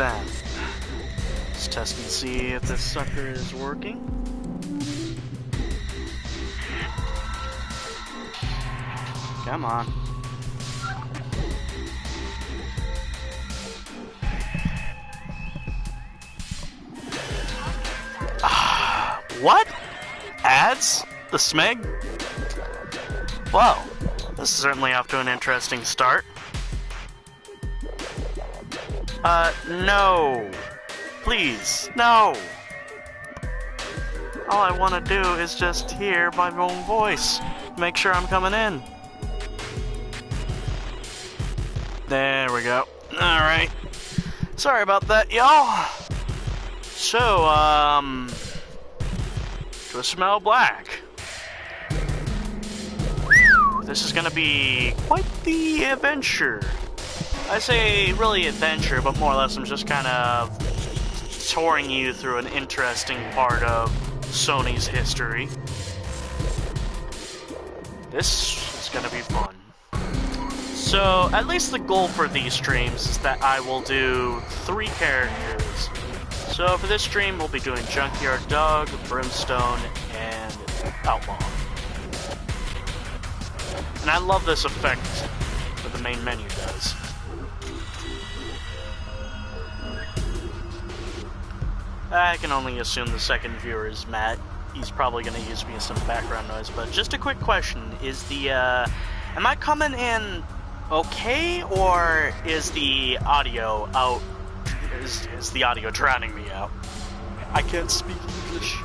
then. Let's test and see if this sucker is working. Come on. What? Ads? The Smeg? Well, this is certainly off to an interesting start. No. Please, no. All I want to do is just hear my own voice. Make sure I'm coming in. There we go. Alright. Sorry about that, y'all. So, to smell black. This is gonna be quite the adventure. I say really adventure, but more or less I'm just kind of touring you through an interesting part of Sony's history. This is gonna be fun. So, at least the goal for these streams is that I will do 3 characters. So for this stream, we'll be doing Junkyard Dog, Brimstone, and Outlaw. And I love this effect that the main menu does. I can only assume the second viewer is Matt. He's probably going to use me as some background noise, but just a quick question. Is the, am I coming in okay, or is the audio out? Is the audio drowning me out? I can't speak English.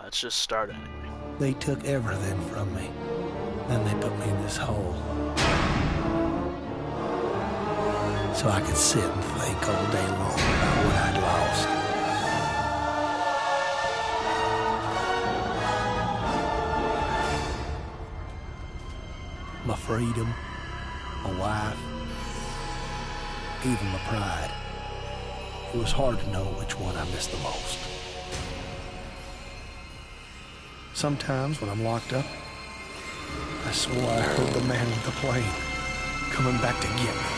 Let's just start anyway. They took everything from me. Then they put me in this hole. So I could sit and think all day long about what I'd lost. My freedom, my wife, even my pride. It was hard to know which one I missed the most. Sometimes when I'm locked up, I swore I heard the man with the plane coming back to get me.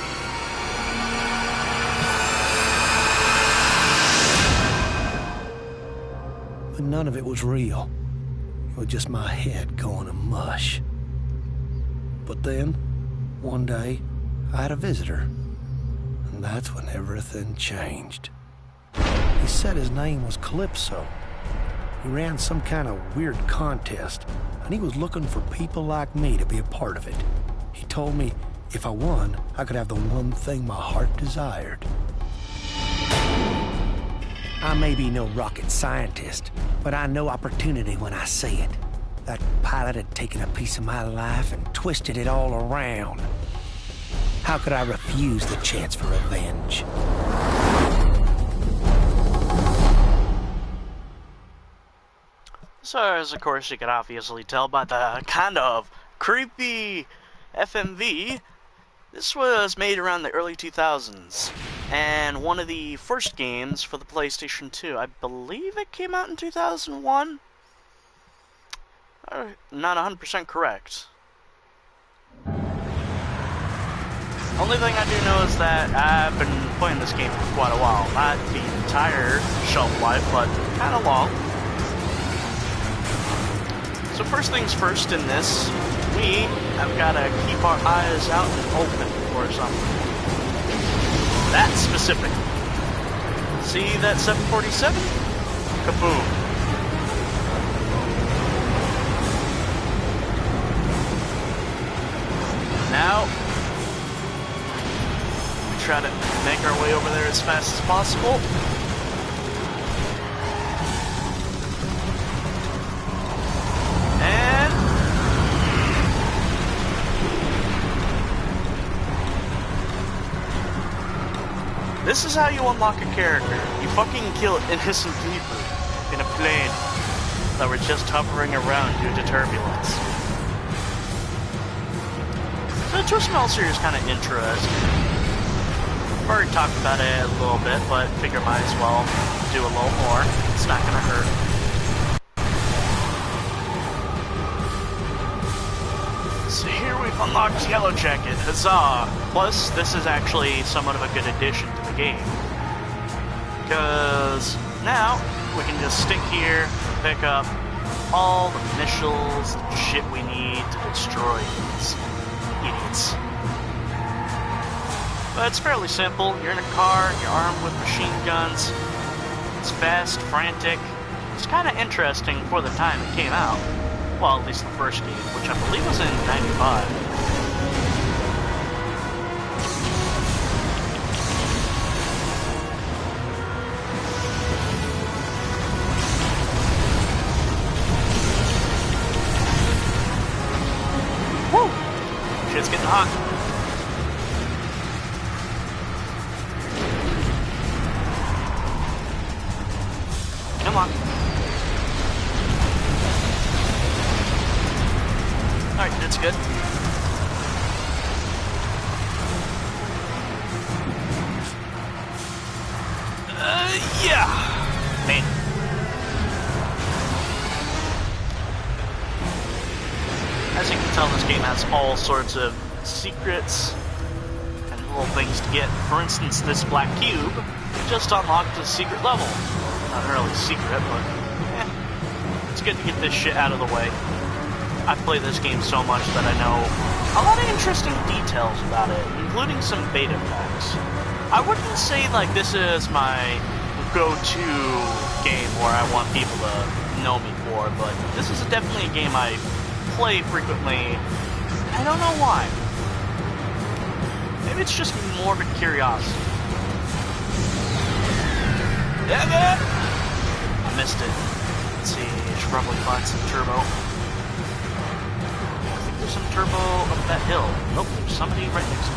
But none of it was real. It was just my head going to mush. But then, one day, I had a visitor. And that's when everything changed. He said his name was Calypso. He ran some kind of weird contest, and he was looking for people like me to be a part of it. He told me if I won, I could have the one thing my heart desired. I may be no rocket scientist, but I know opportunity when I see it. That pilot had taken a piece of my life and twisted it all around. How could I refuse the chance for revenge? So, as of course you can obviously tell by the kind of creepy FMV, this was made around the early 2000s, and one of the first games for the PlayStation 2. I believe it came out in 2001? Not 100% correct. Only thing I do know is that I've been playing this game for quite a while. Not the entire shelf life, but kind of long. So first things first in this, we have got to keep our eyes out and open for something. That specific. See that 747? Kaboom. Now, we try to make our way over there as fast as possible. And this is how you unlock a character. You fucking kill innocent people in a plane that were just hovering around due to turbulence. So the Twist Metal series is kind of interesting. I've already talked about it a little bit, but figure might as well do a little more. It's not gonna hurt. So here we've unlocked Yellow Jacket, huzzah! Plus, this is actually somewhat of a good addition to the game. Because now, we can just stick here, pick up all the initials, the shit we need to destroy these idiots. But it's fairly simple. You're in a car, you're armed with machine guns. It's fast, frantic. It's kind of interesting for the time it came out. Well, at least the first game, which I believe was in '95. Woo! Shit's getting hot. Come on. Alright, that's good. Yeah! Man. As you can tell, this game has all sorts of secrets and little things to get. For instance, this black cube just unlocked a secret level. Not really secret, but it's good to get this shit out of the way. I've played this game so much that I know a lot of interesting details about it, including some beta packs. I wouldn't say like this is my go-to game where I want people to know me for, but this is definitely a game I play frequently. I don't know why. Maybe it's just morbid curiosity. Damn it! I missed it. Let's see, I should probably find some turbo. I think there's some turbo up that hill. Nope, there's somebody right next to me.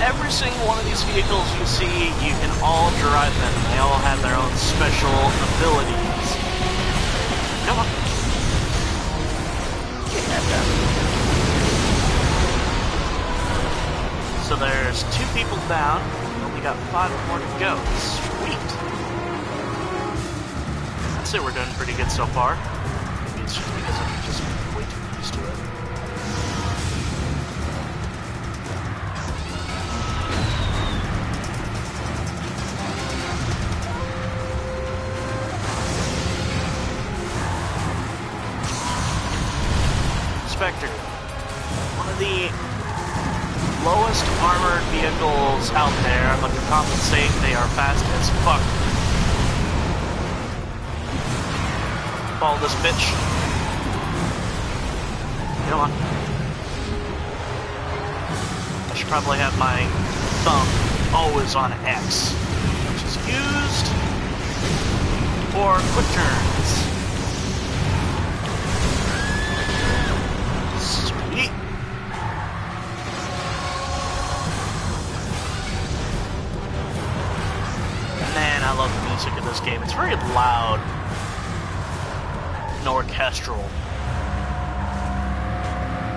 Every single one of these vehicles you see, you can all drive them. They all have their own special abilities. Come on. Get that done. So there's 2 people down. We only got 5 more to go. Sweet. I'd say we're doing pretty good so far. Maybe it's just because I'm just way too used to it. One of the lowest armored vehicles out there, but to compensate, they are fast as fuck. Follow this bitch. Come on. I should probably have my thumb always on X, which is used for quick turns. Man, I love the music of this game. It's very loud and orchestral.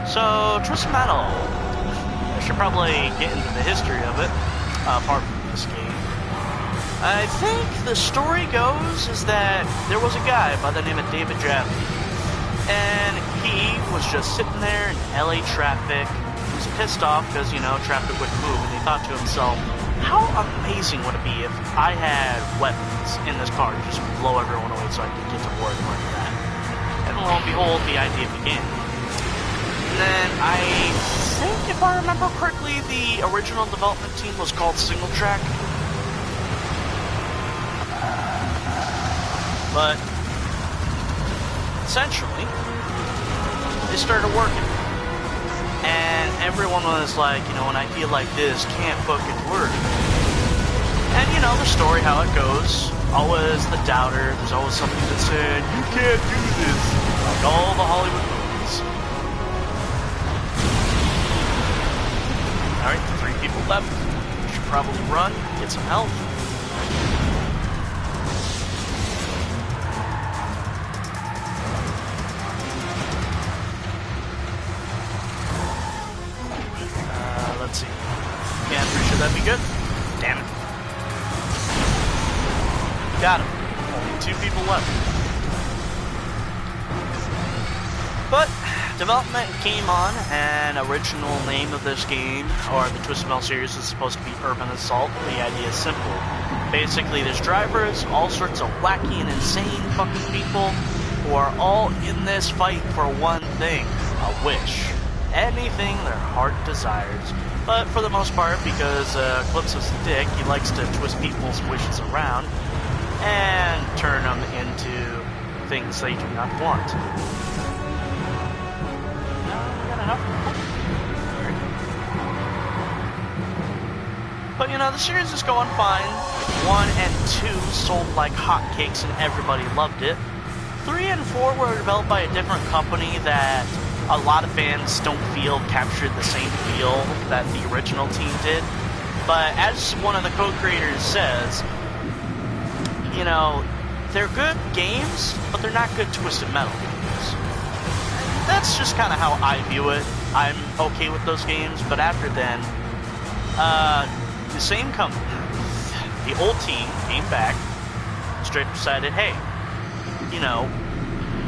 So, Twisted Metal. I should probably get into the history of it, apart from this game. I think the story goes is that there was a guy by the name of David Jaffe, and he was just sitting there in LA traffic. He was pissed off because, you know, traffic wouldn't move, and he thought to himself, how amazing would it be if I had weapons in this car to just blow everyone away so I could get to work like that? And lo and behold, the idea began. And then I think, if I remember correctly, the original development team was called Single Track. But essentially, they started working. And everyone was like, you know, when I feel like this, can't fucking work. And you know the story, how it goes. Always the doubter. There's always somebody that said, you can't do this. Like all the Hollywood movies. Alright, 3 people left. Should probably run, get some help. got him. Only 2 people left. But development came on, and original name of this game, or the Twisted Metal series, is supposed to be Urban Assault. The idea is simple. Basically, there's drivers, all sorts of wacky and insane fucking people, who are all in this fight for one thing, a wish. Anything their heart desires. But for the most part, because Calypso's a dick, he likes to twist people's wishes around and turn them into things they do not want. But you know, the series is going fine. 1 and 2 sold like hotcakes and everybody loved it. 3 and 4 were developed by a different company that a lot of fans don't feel captured the same feel that the original team did. But as one of the co-creators says, you know, they're good games, but they're not good Twisted Metal games. That's just kind of how I view it. I'm okay with those games, but after then, the same company, the old team came back, straight decided, hey, you know,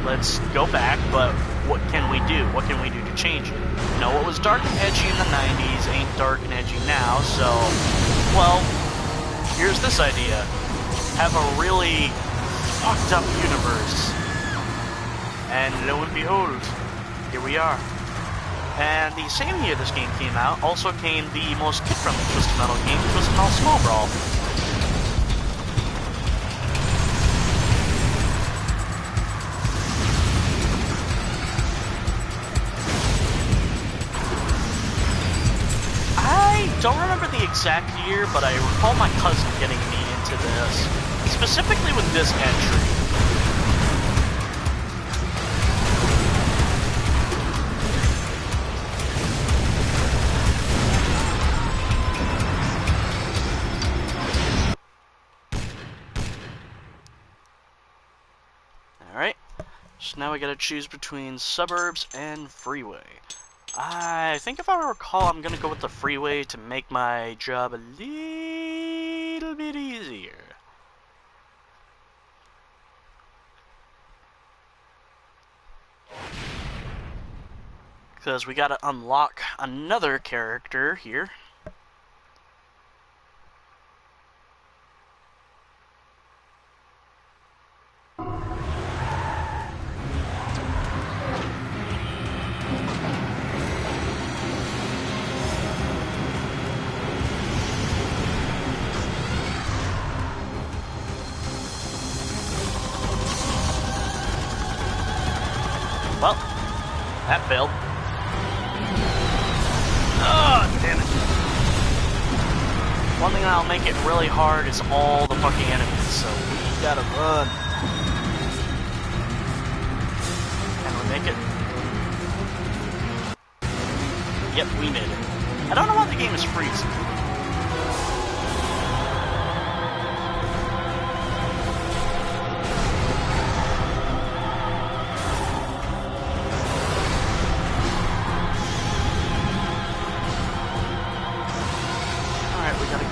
let's go back, but what can we do? What can we do to change it? You know, what was dark and edgy in the 90s ain't dark and edgy now, so, well, here's this idea. Have a really fucked up universe. And lo and behold, here we are. And the same year this game came out, also came the most kid-friendly Twisted Metal game, Twisted Metal Small Brawl. I don't remember the exact year, but I recall my cousin getting me into this, specifically with this entry. Alright, so now we gotta choose between suburbs and freeway. I think if I recall, I'm gonna go with the freeway to make my job a little bit easier. Because we gotta unlock another character here. Well, that failed. Oh, damn it. One thing that'll make it really hard is all the fucking enemies, so we gotta run. Can we make it? Yep, we made it. I don't know why the game is freezing.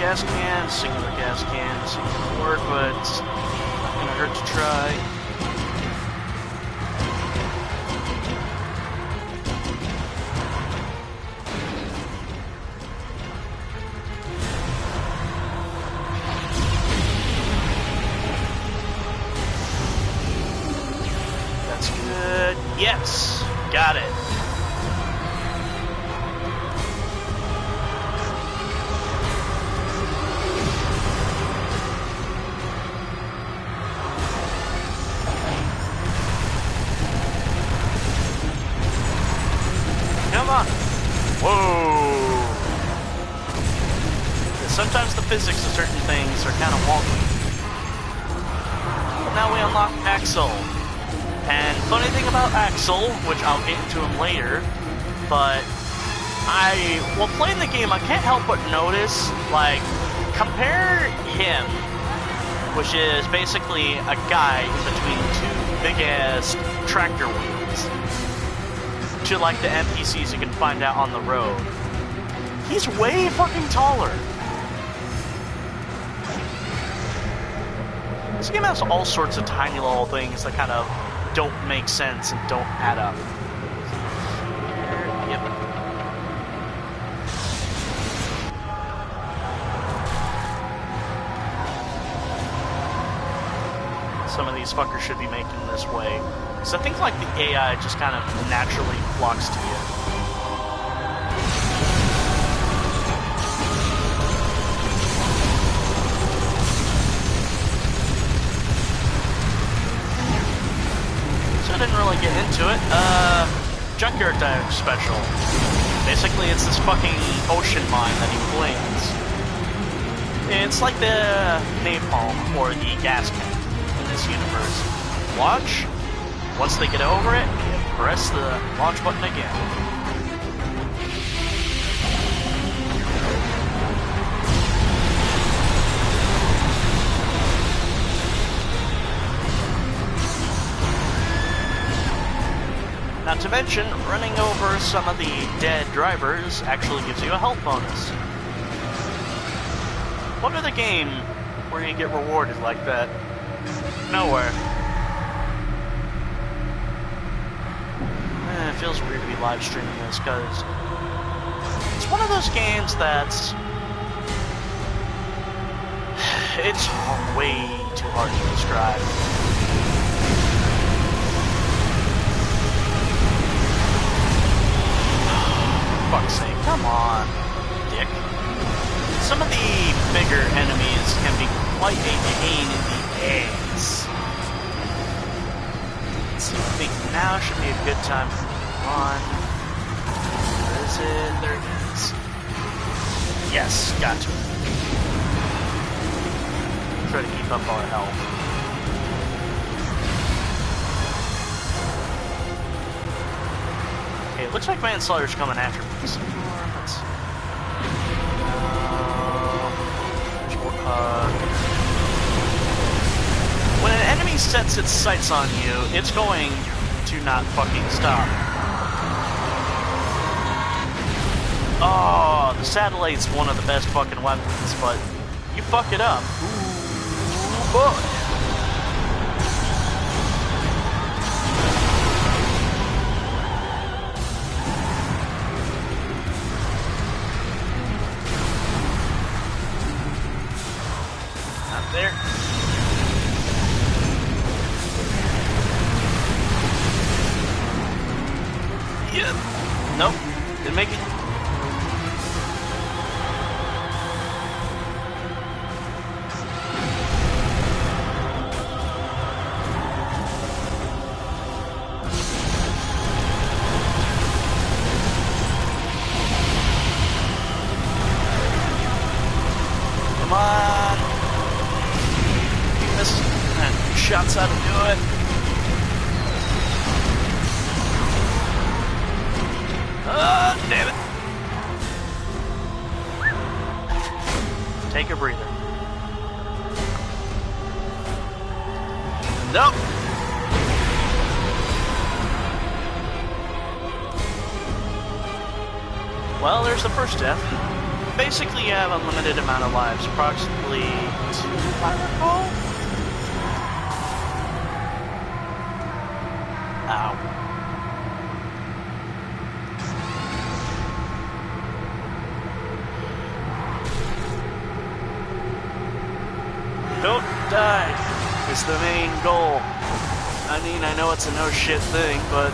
Gas can, singular gas can, this ain't gonna work, but it's not gonna hurt to try. That's good. Yes! Got it. Come on! Whoa! Sometimes the physics of certain things are kind of wonky. But now we unlock Axel. And funny thing about Axel, which I'll get into him later, but while playing the game, I can't help but notice, like, compare him, which is basically a guy in between 2 big-ass tractor wheels, to like the NPCs you can find out on the road. He's way fucking taller. This game has all sorts of tiny little things that kind of don't make sense and don't add up. Yep. Some of these fuckers should be making this way. So I think like the AI just kind of naturally flocks to you. So I didn't really get into it. Junkyard Dive Special. Basically it's this fucking ocean mine that he flings. It's like the napalm or the gas tank in this universe. Watch. Once they get over it, press the launch button again. Not to mention, running over some of the dead drivers actually gives you a health bonus. What other game where you get rewarded like that? Nowhere. It feels weird to be live streaming this because it's one of those games that's it's way too hard to describe. For fuck's sake, come on, dick. Some of the bigger enemies can be quite a pain in the ass. I think now should be a good time to move on. Where is it? There it is. Yes, got to. Try to keep up our health. Okay, it looks like Manslaughter's coming after me. So, let's see. When an enemy sets its sights on you, it's going to not fucking stop. Oh, the satellite's one of the best fucking weapons, but you fuck it up. Ooh, boy. Not there. Yep. Nope. Didn't make it. Come on. This shots how to do it. Damn it. Take a breather. Nope. Well, there's the first death. Basically, you have unlimited amount of lives, approximately 2, if I recall. Ow. Don't die is the main goal. I mean, I know it's a no shit thing, but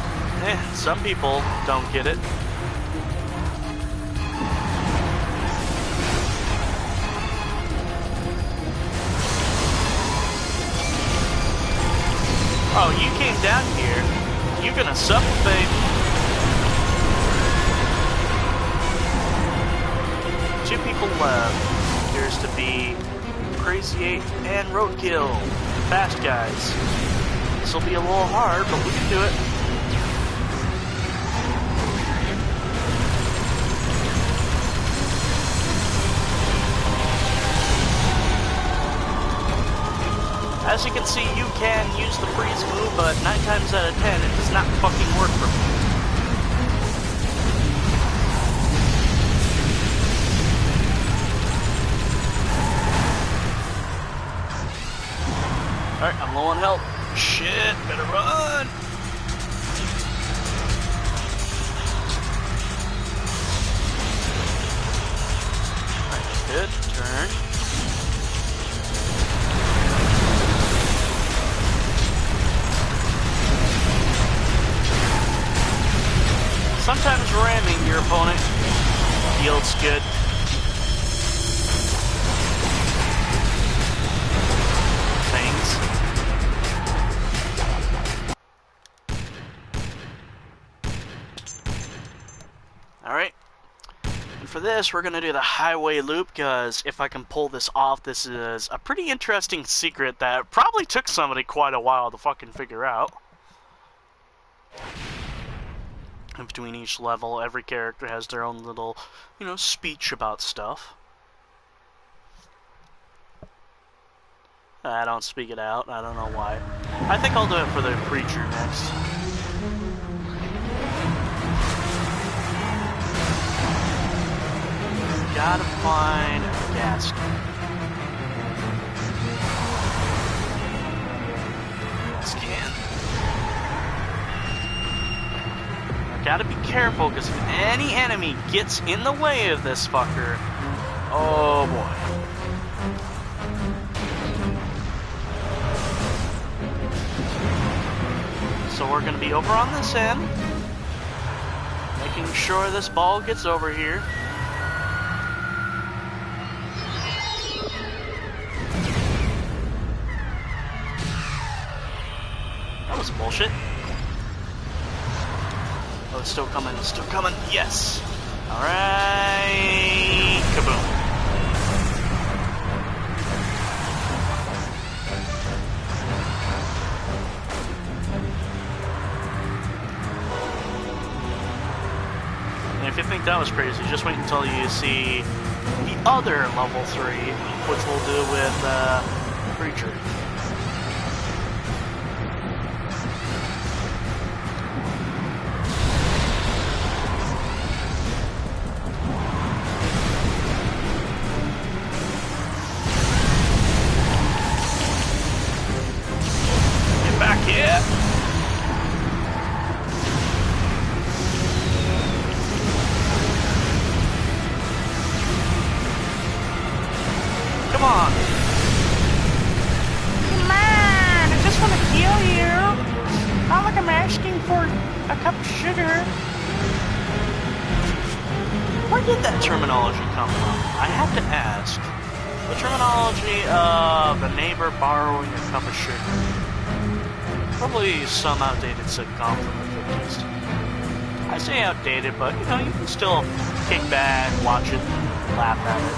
some people don't get it. Oh, you came down here. You're gonna suffer, babe. 2 people left. Appears to be Crazy 8 and Roadkill. Fast guys. This'll be a little hard, but we can do it. As you can see, you can use the freeze move, but 9 times out of 10, it does not fucking work for me. Alright, I'm low on health. Shit, better run! Alright, good. Turn. Sometimes ramming your opponent yields good. Alright, and for this we're going to do the highway loop, because if I can pull this off, this is a pretty interesting secret that probably took somebody quite a while to fucking figure out. In between each level, every character has their own little, you know, speech about stuff. I don't speak it out, I don't know why. I think I'll do it for the preacher next. Gotta find a gas can. Gas can. I gotta be careful, because if any enemy gets in the way of this fucker, oh boy. So we're gonna be over on this end, making sure this ball gets over here. That was bullshit. Oh, it's still coming, it's still coming. Yes! Alright. Kaboom. And if you think that was crazy, just wait until you see the other level 3, which we'll do with Preacher. Come on! Man, I just want to kill you! Not like I'm asking for a cup of sugar. Where did that terminology come from? I have to ask. The terminology of a neighbor borrowing a cup of sugar. Probably some outdated sitcom from the 50s. I say outdated, but you know, you can still kick back, watch it, and laugh at it.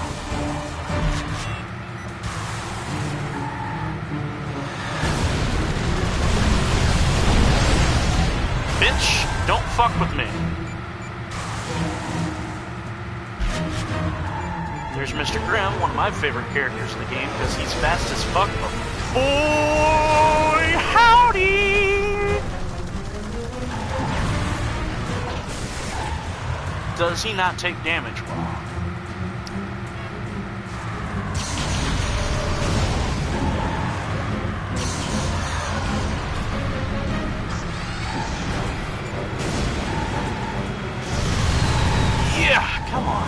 Bitch, don't fuck with me. There's Mr. Grimm, one of my favorite characters in the game, because he's fast as fuck. Boy, howdy! Does he not take damage well? Yeah, come on.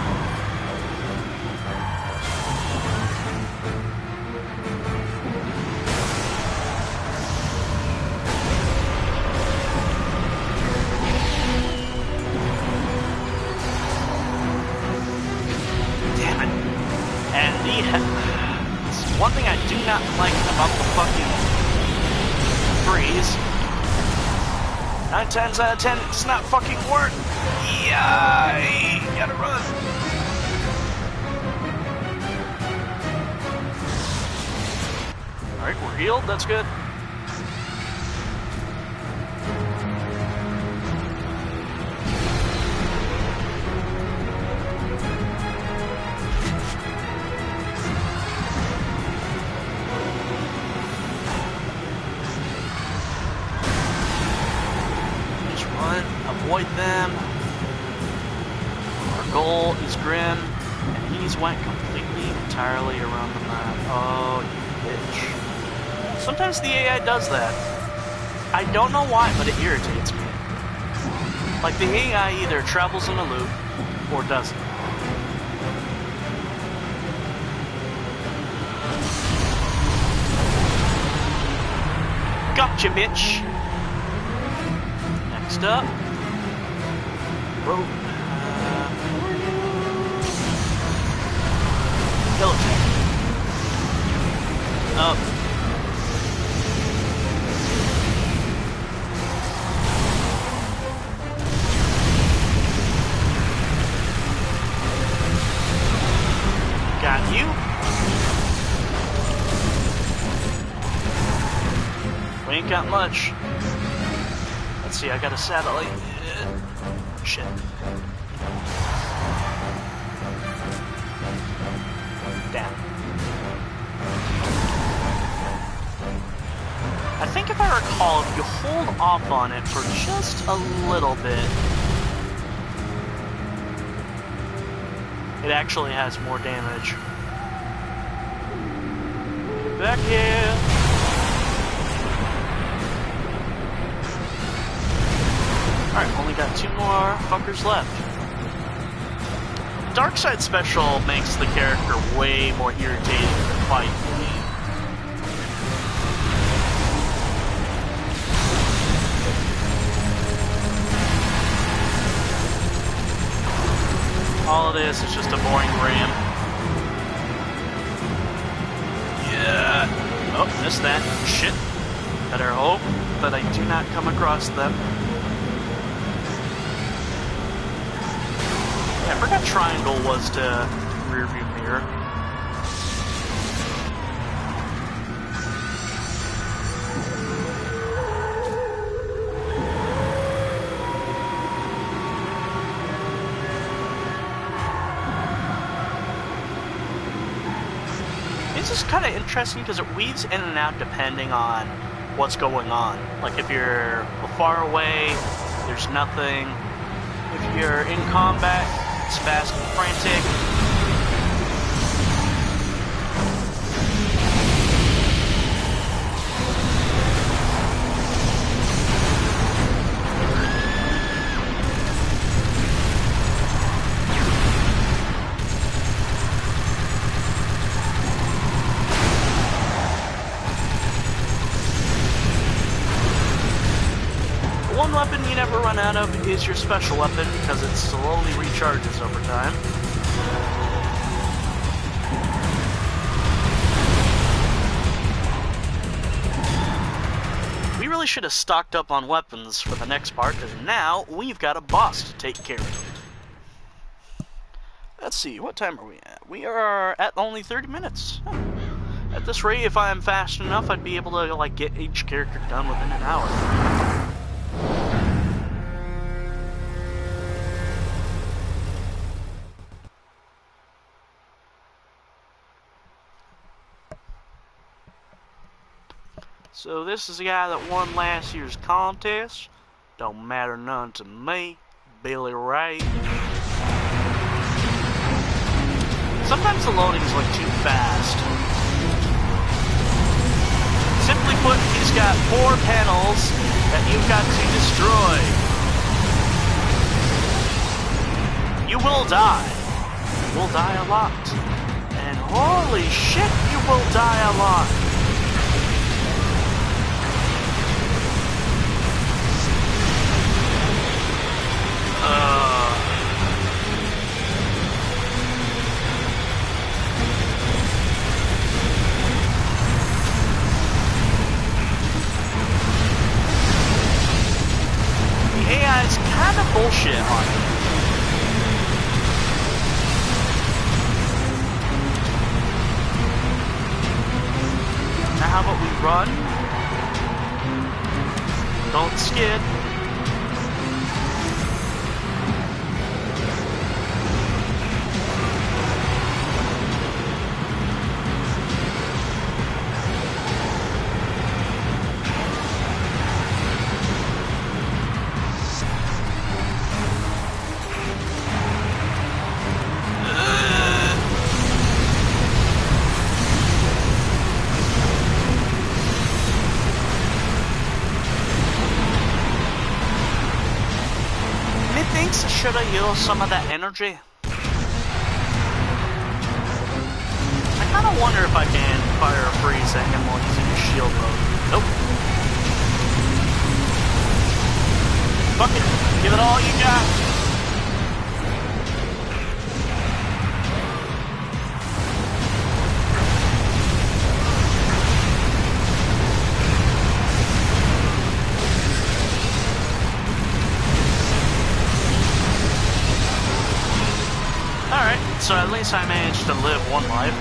One thing I do not like about the fucking freeze, 9 times out of 10, it's not fucking work. Yeah, you gotta run. Alright, we're healed, that's good. Avoid them. Our goal is Grim, and he's went completely, entirely around the map. Oh, you bitch. Sometimes the AI does that. I don't know why, but it irritates me. Like, the AI either travels in a loop or doesn't. Gotcha, bitch! Next up. Whoa. Kill attack. Up. Got you. We ain't got much. Let's see, I got a satellite. Shit. Damn. I think if I recall, if you hold off on it for just a little bit, it actually has more damage. Get back here. Alright, only got 2 more fuckers left. Dark Side Special makes the character way more irritating to fight for me. All of this is just a boring ram. Yeah. Oh, missed that. Shit. Better hope that I do not come across them. Yeah, I forgot triangle was the rear view mirror. This is kind of interesting because it weaves in and out depending on what's going on. Like if you're far away, there's nothing. If you're in combat, it's fast and frantic. One weapon you never run out of is your special weapon because it slowly recharges over time. We really should have stocked up on weapons for the next part because now we've got a boss to take care of. Let's see, what time are we at? We are at only 30 minutes. Huh. At this rate, if I'm fast enough, I'd be able to like get each character done within an hour. So this is the guy that won last year's contest. Don't matter none to me, Billy Ray. Sometimes the loading's like too fast. Simply put, he's got 4 panels that you've got to destroy. You will die. You will die a lot. And holy shit, you will die a lot. The AI is kind of bullshit on it. Now how about we run? Don't skid. guess I should have used some of that energy. I kind of wonder if I can fire a freeze at him while he's in his shield mode. Nope. Fuck it. Give it all you got. Alright, so at least I managed to live one life.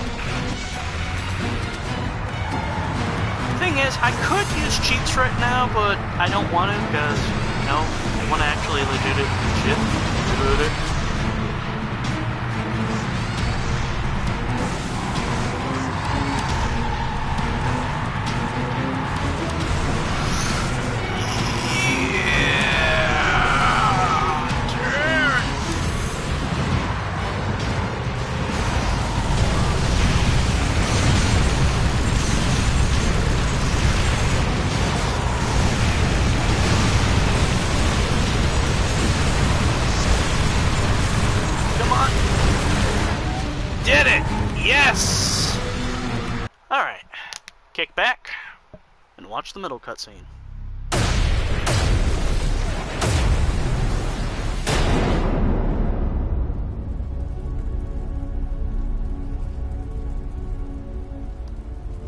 Thing is, I could use cheats right now, but I don't want to because, you know, I want to actually legit shit. Did it! Yes! Alright. Kick back and watch the middle cutscene.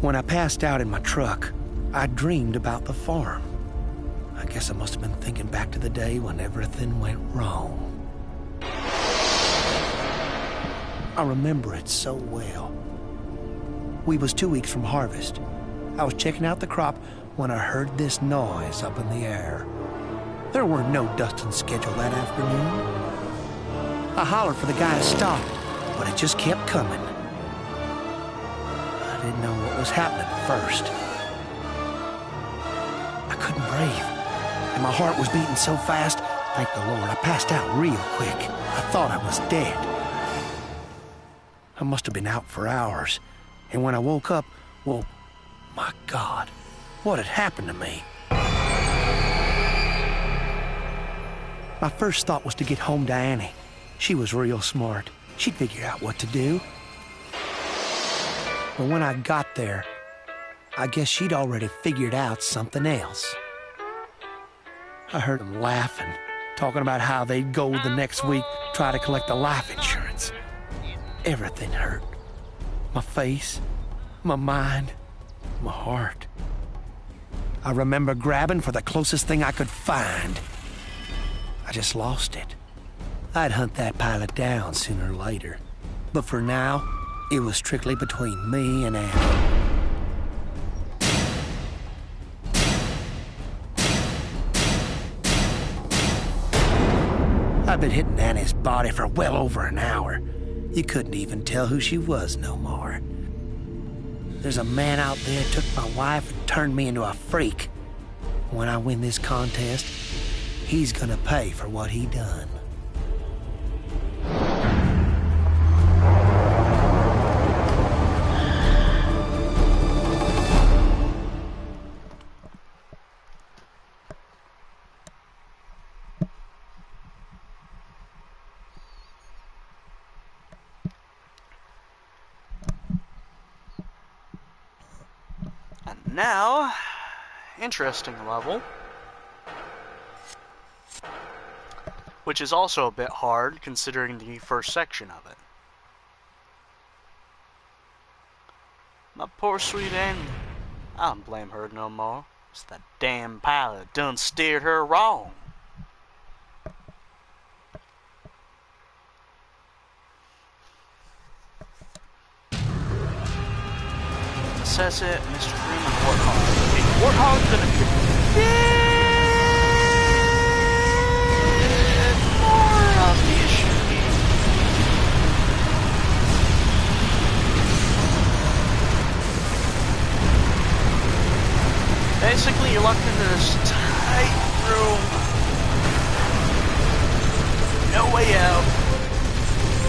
When I passed out in my truck, I dreamed about the farm. I guess I must have been thinking back to the day when everything went wrong. I remember it so well. We was 2 weeks from harvest. I was checking out the crop when I heard this noise up in the air. There weren't no dusting scheduled that afternoon. I hollered for the guy to stop, but it just kept coming. I didn't know what was happening at first. I couldn't breathe, and my heart was beating so fast, thank the Lord, I passed out real quick. I thought I was dead. I must have been out for hours, and when I woke up, well, my God, what had happened to me? My first thought was to get home to Annie. She was real smart. She'd figure out what to do. But when I got there, I guess she'd already figured out something else. I heard them laughing, talking about how they'd go the next week, try to collect the life insurance. Everything hurt. My face, my mind, my heart. I remember grabbing for the closest thing I could find. I just lost it. I'd hunt that pilot down sooner or later. But for now, it was strictly between me and Annie. I've been hitting Annie's body for well over an hour. You couldn't even tell who she was no more. There's a man out there took my wife and turned me into a freak. When I win this contest, he's gonna pay for what he done. Now, interesting level, which is also a bit hard considering the first section of it. My poor sweet Annie, I don't blame her no more. It's that damn pilot done steered her wrong. Says it, Mr. Groom and Warthog. Okay, Warthog's gonna be a bit more of the issue here. Basically, you're locked into this tight room. No way out.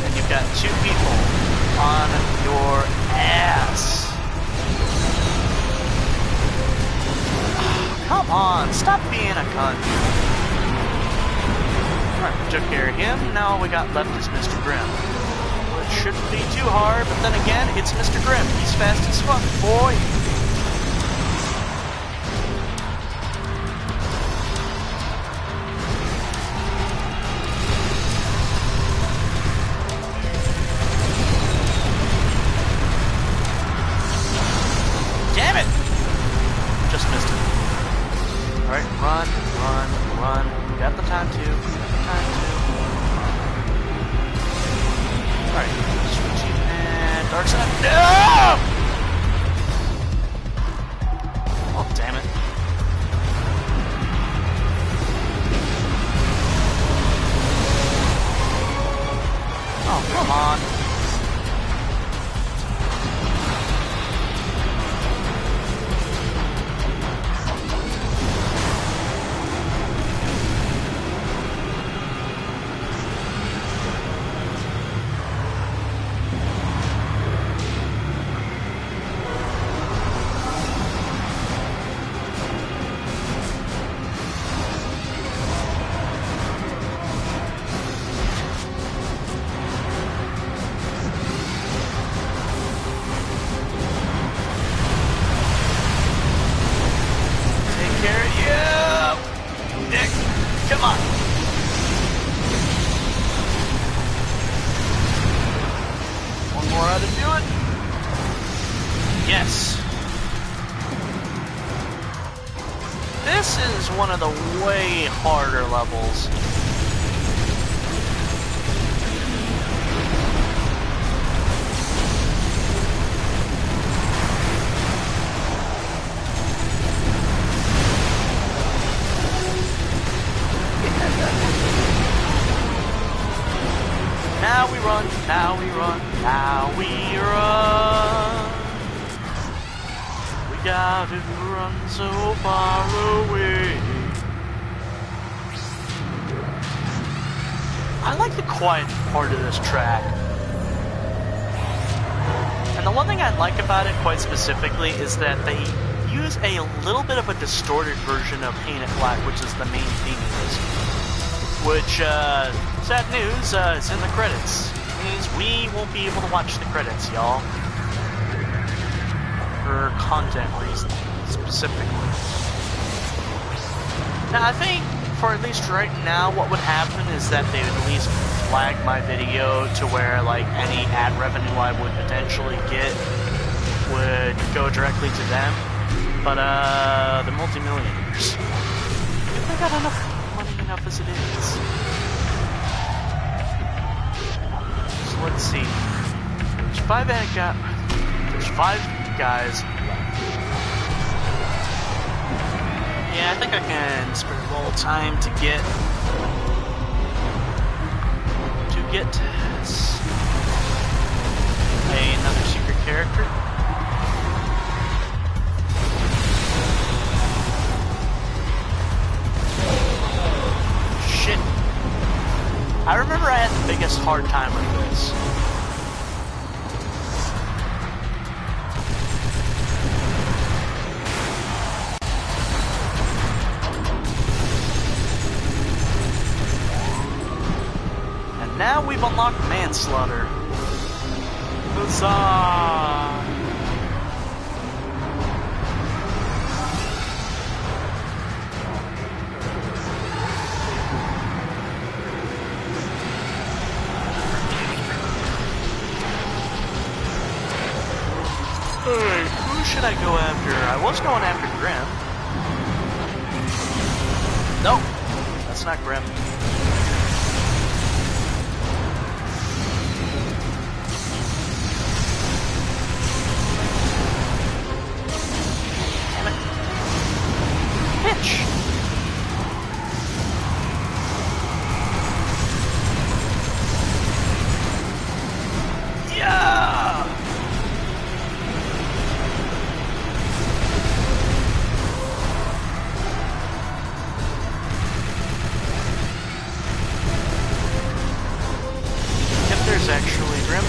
And you've got two people on your ass. Come on, stop being a cunt. Alright, we took care of him. Now all we got left is Mr. Grimm. Which shouldn't be too hard, but then again, it's Mr. Grimm. He's fast as fuck, boy. Damn it! Just missed it. Alright, run, run, run. We got the time to. Alright, switching and dark side. No! Oh, damn it. Oh, come on. Come on. One more how to do it. Yes. This is one of the way harder levels. Now we run, now we run, now we run. We gotta run so far away. I like the quiet part of this track. And the one thing I like about it quite specifically is that they use a little bit of a distorted version of Paint It Black, which is the main theme of this. Which, sad news, is in the credits. It means we won't be able to watch the credits, y'all. For content reasons, specifically. Now, I think, for at least right now, what would happen is that they would at least flag my video to where, like, any ad revenue I would potentially get would go directly to them. But, the multimillionaires, if they got enough enough as it is. So let's see. There's five guys left. Yeah, I think I can spare a little time to get another secret character. I remember I had the biggest hard time with this. And now we've unlocked manslaughter. Huzzah! Who should I go after? I was going after Grimm. Nope, that's not Grimm. Damn it. Pitch! Yeah! There's actually Grimm.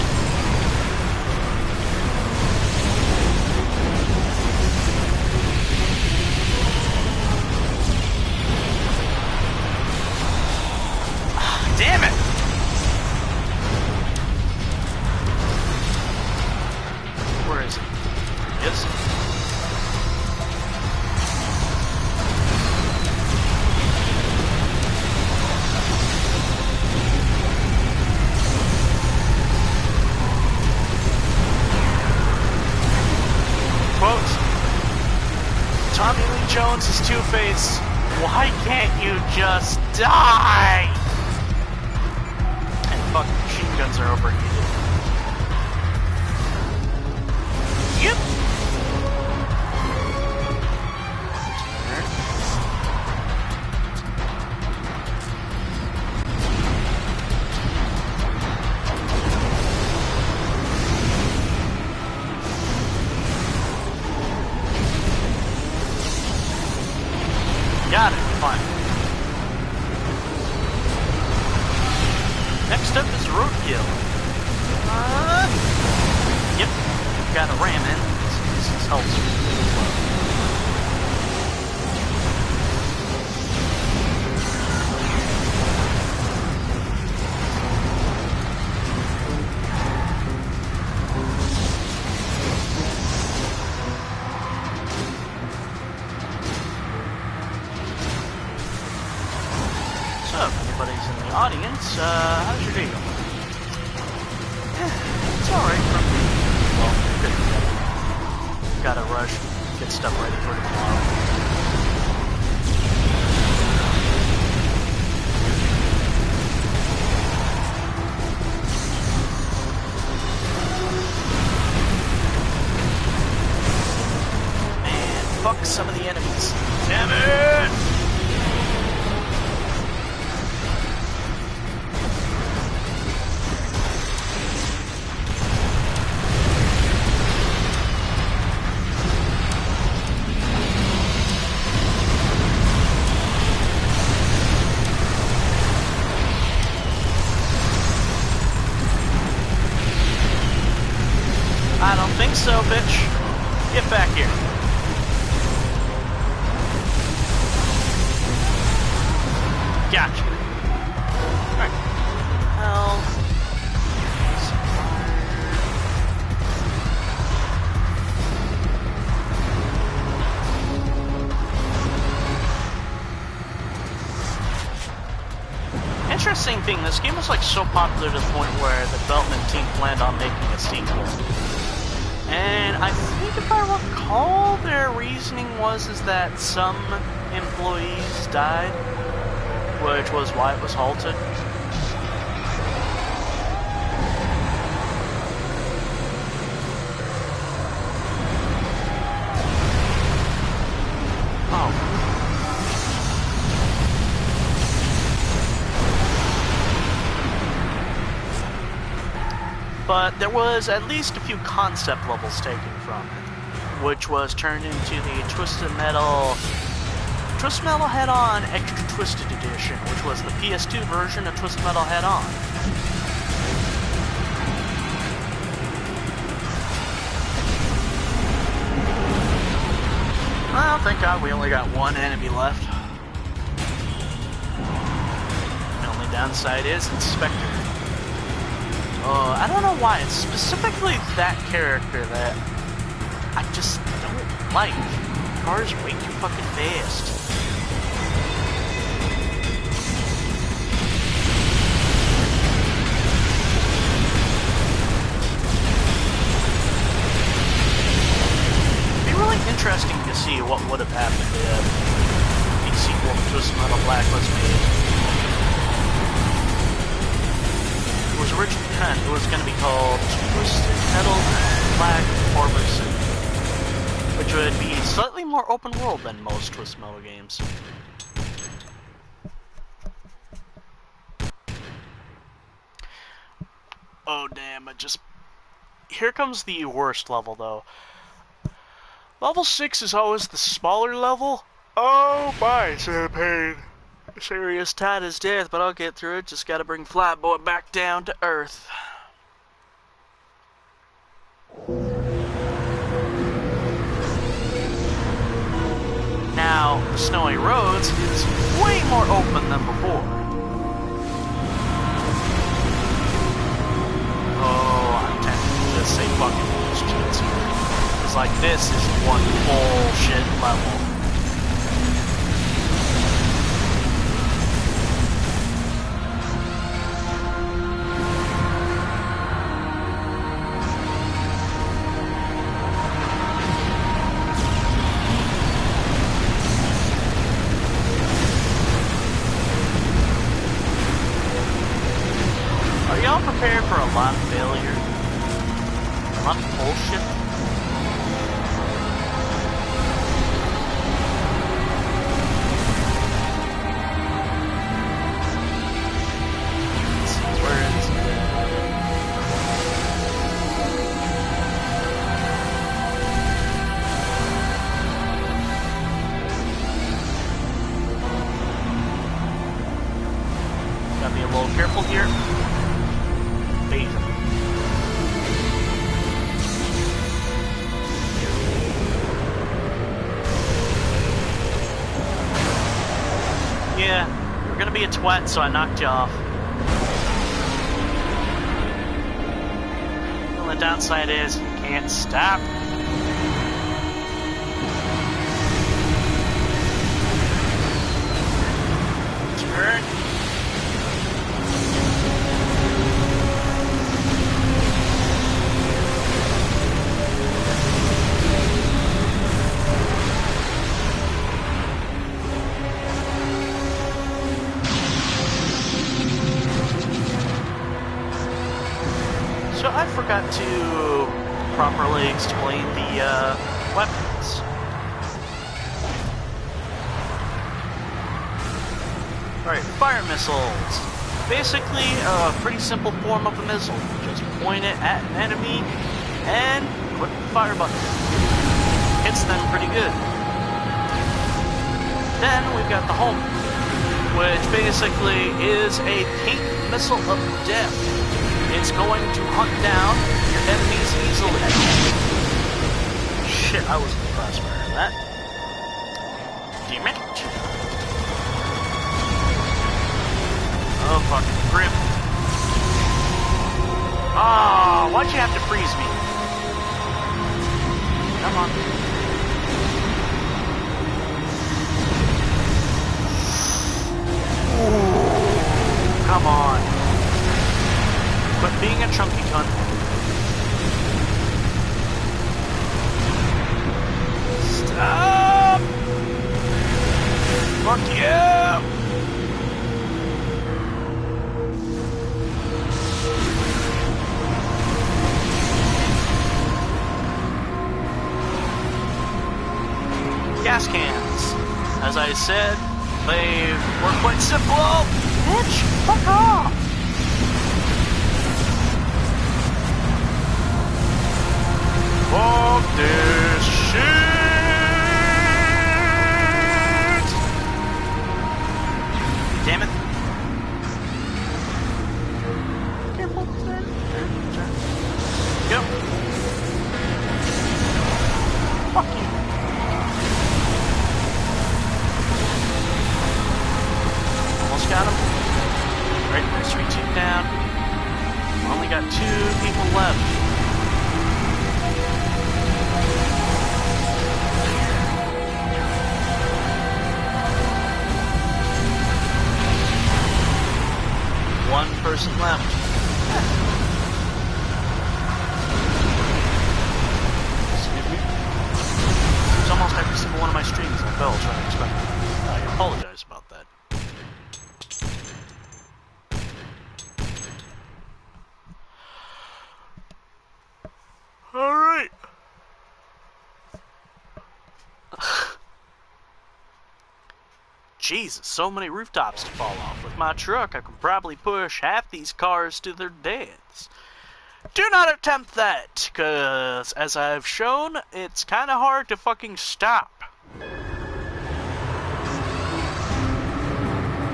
Fox's Two-Face, why can't you just die? And fuck, machine guns are overheated. Yep. Got it, fine. Next up is roadkill. Yep, gotta ram in. This helps really well. So, if anybody's in the audience, how's your day going? It's alright for me. Well, good. Gotta rush, get stuff ready for tomorrow. Man, fuck some of the enemies. Damn it! I don't think so, bitch. Get back here. Gotcha. Alright. Well... Interesting thing, this game was like so popular to the point where the development team planned on making a sequel. And I think if I recall, their reasoning was that some employees died, which was why it was halted. Oh. But there was at least a few concept levels taken from it, which was turned into the Twisted Metal Head-On Extra Twisted Edition, which was the PS2 version of Twisted Metal Head-On. Well, thank God we only got one enemy left. The only downside is Inspector. I don't know why, it's specifically that character that I just don't like. The car's way too fucking fast. It'd be really interesting to see what would have happened if a sequel to Twisted Metal Black was made. It was originally it was going to be called Twisted Metal Black Harbor City, which would be slightly more open world than most Twisted Metal games. Oh damn, here comes the worst level though. Level 6 is always the smaller level. Oh my, it's a pain. Serious tight as death, but I'll get through it. Just gotta bring Flatboy back down to earth. Now, the Snowy Roads is way more open than before. Oh, I'm tempted to just say fucking bullshit here. It's like this is one bullshit level. prepared for a lot of failure. A lot of bullshit. Let's see, where is it? Gotta be a little careful here. Bait him. Yeah, you're gonna be a twat, so I knocked you off. Well, the downside is you can't stop. Turn. So I forgot to properly explain the weapons. Alright, fire missiles. Basically a pretty simple form of a missile. Just point it at an enemy and click the fire button. Hits them pretty good. Then we've got the home, which basically is a paint missile of death. It's going to hunt down your enemies easily. Shit, I was in the crossfire of that. Damn it. Oh, fucking grip. Oh, why'd you have to freeze me? Come on. Ooh, come on. Quit being a chunky cunt. Stop! Fuck you! Gas cans. As I said, they were quite simple. Bitch, fuck off! Fuck this shit! Damn it. Careful. Go. Fuck you. Almost got him. Right, there's 3 team down. Only got 2 people left. One person left. Excuse me. It's almost every single one of my streams I fell trying to expect. I apologize about that. Alright. Jesus, so many rooftops to fall off. With my truck, I could probably push half these cars to their deaths. Do not attempt that, because, as I've shown, it's kind of hard to fucking stop.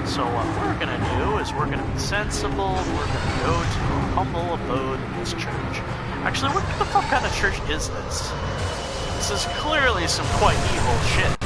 So what we're gonna do is we're gonna be sensible, we're gonna go to a humble abode in this church. Actually, what the fuck kind of church is this? This is clearly some quite evil shit.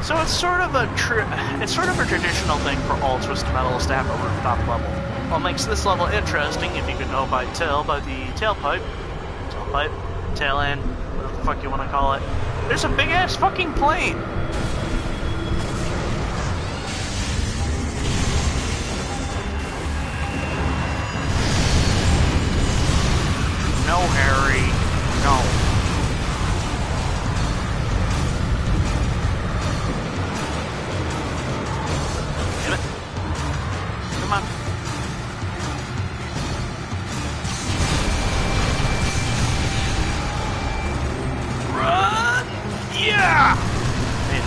So it's sort of a traditional thing for all Twisted Metals to have a rooftop level. What makes this level interesting, if you could know by the tailpipe, tail end, whatever the fuck you want to call it, there's a big ass fucking plane. No, Harry. No. Damn it. Come on. Run! Yeah! Man.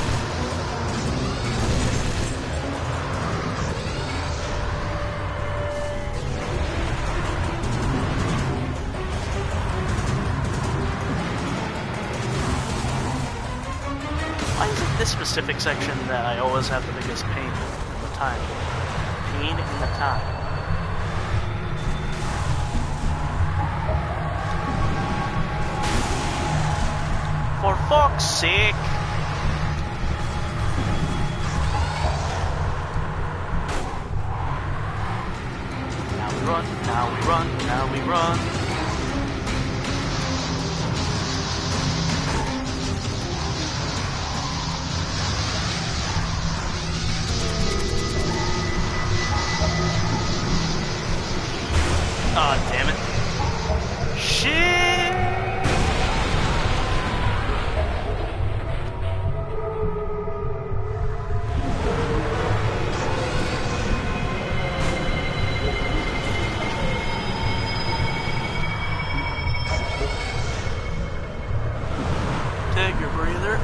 Why is it this specific section that I always have the biggest pain in the time? Pain in the time. For fuck's sake! Now we run, now we run, now we run. Oh, damn it. Shit! Take your breather.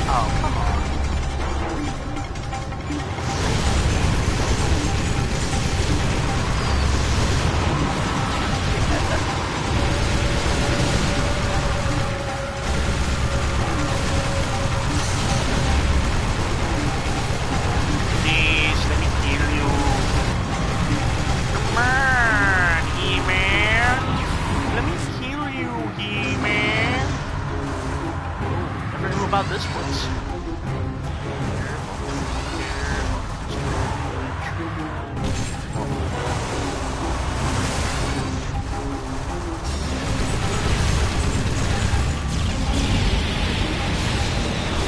Oh, come on. Please, let me kill you. Come on, He-Man. Let me kill you, He-Man. Never knew about this place.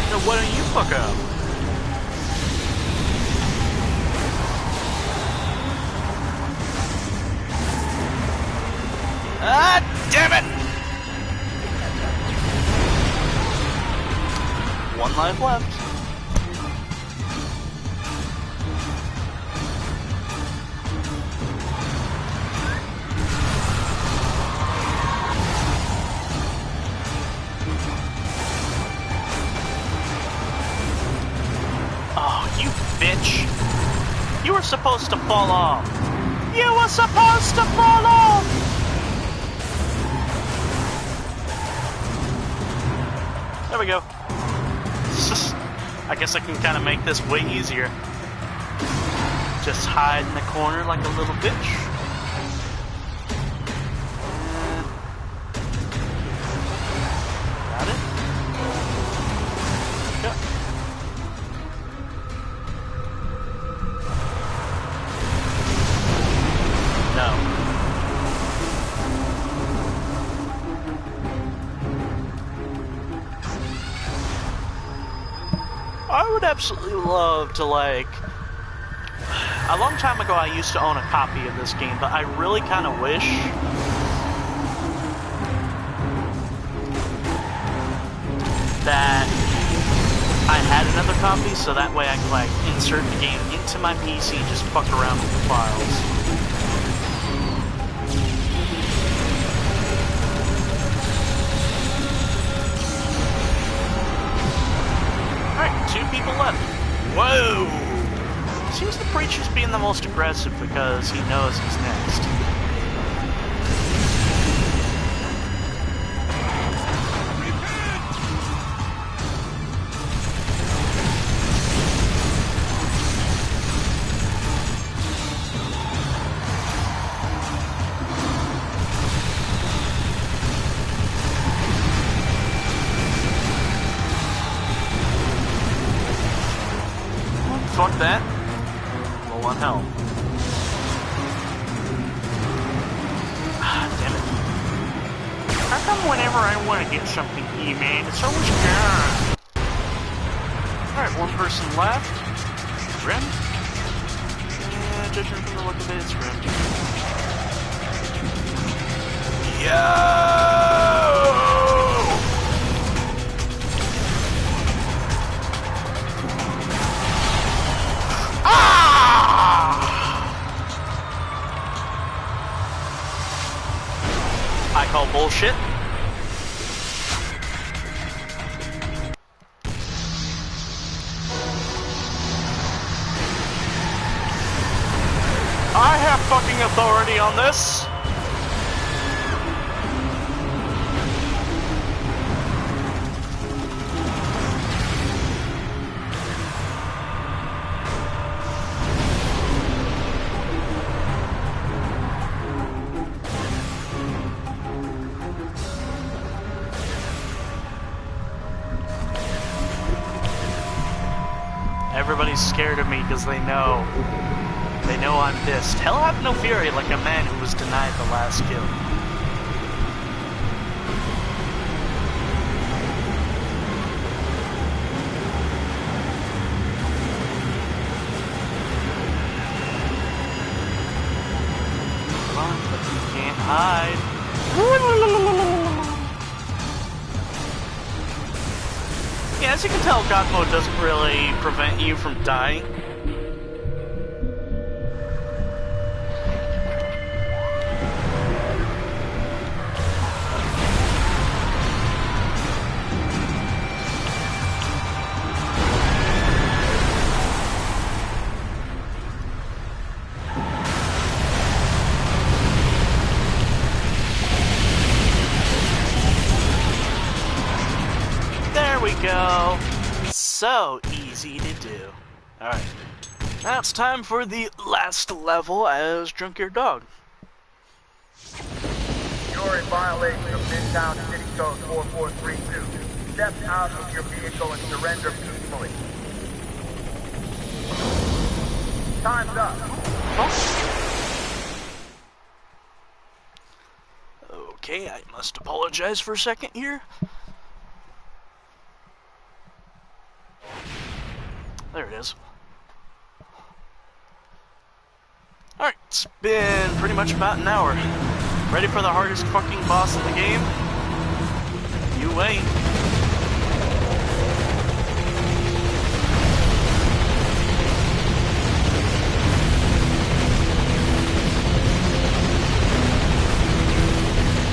So why don't you fuck up? Ah, damn it! One life left. Oh, you bitch! You were supposed to fall off. You were supposed to fall off! There we go. I guess I can kind of make this way easier. Just hide in the corner like a little bitch. Got it? Go. No. I would absolutely love to, like... A long time ago I used to own a copy of this game, but I really kind of wish... that I had another copy, so that way I could, like, insert the game into my PC and just fuck around with the files. Alright, 2 people left. Whoa! Seems the preacher's being the most aggressive because he knows he's next. Fuck that. Low on health. Ah, damn it. How come come whenever I want to get something, E-Man. It's always gone. Alright, one person left. Grim. And judging from the look of it, it's Grim. Yo! I call bullshit. I have fucking authority on this. Everybody's scared of me because they know I'm pissed. Hell, have no fury like a man who was denied the last kill. Come on, but you can't hide. Yeah, as you can tell, God mode doesn't really prevent you from dying. Go. So easy to do. Alright. Now it's time for the last level as Junkyard Dog. You're in violation of Midtown City Code 4432. Step out of your vehicle and surrender peacefully. Time's up. Okay, I must apologize for a second here. There it is. Alright, it's been pretty much about an hour. Ready for the hardest fucking boss in the game? You wait.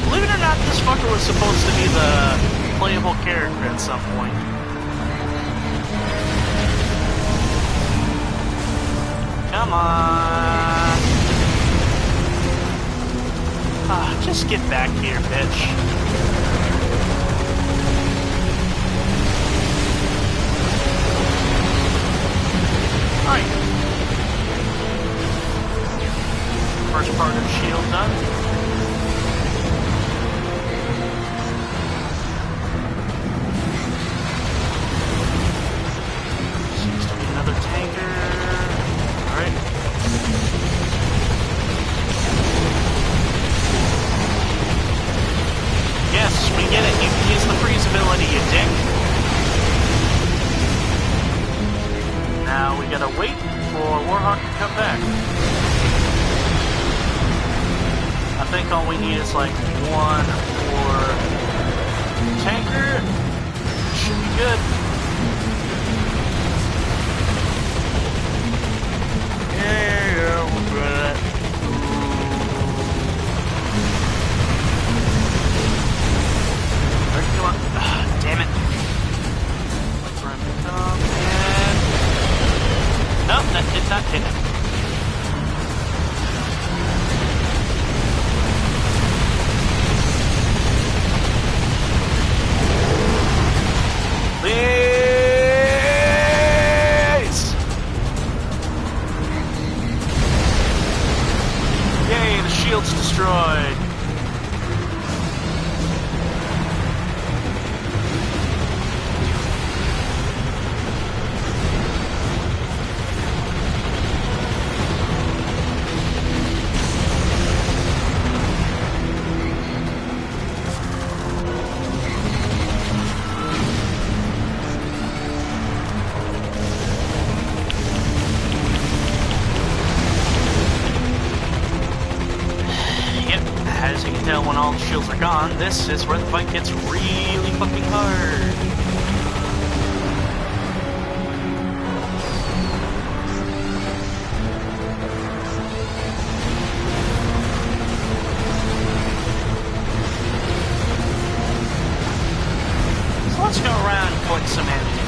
Believe it or not, this fucker was supposed to be the playable character at some point. Come on. Ah, just get back here, bitch. Alright. First part of shield done. Seems to be another tanker. Alright. Yes, we get it. You can use the freeze ability, you dick. Now we gotta wait for Warhawk to come back. I think all we need is like one more tanker. Should be good. Yeah, we'll do that. Alright, come on. Damn it. Wait for him to come and... Nope, that did not hit him. Please! Yay, the shield's destroyed. all the shields are gone, this is where the fight gets really fucking hard. So let's go around and collect some ammunition.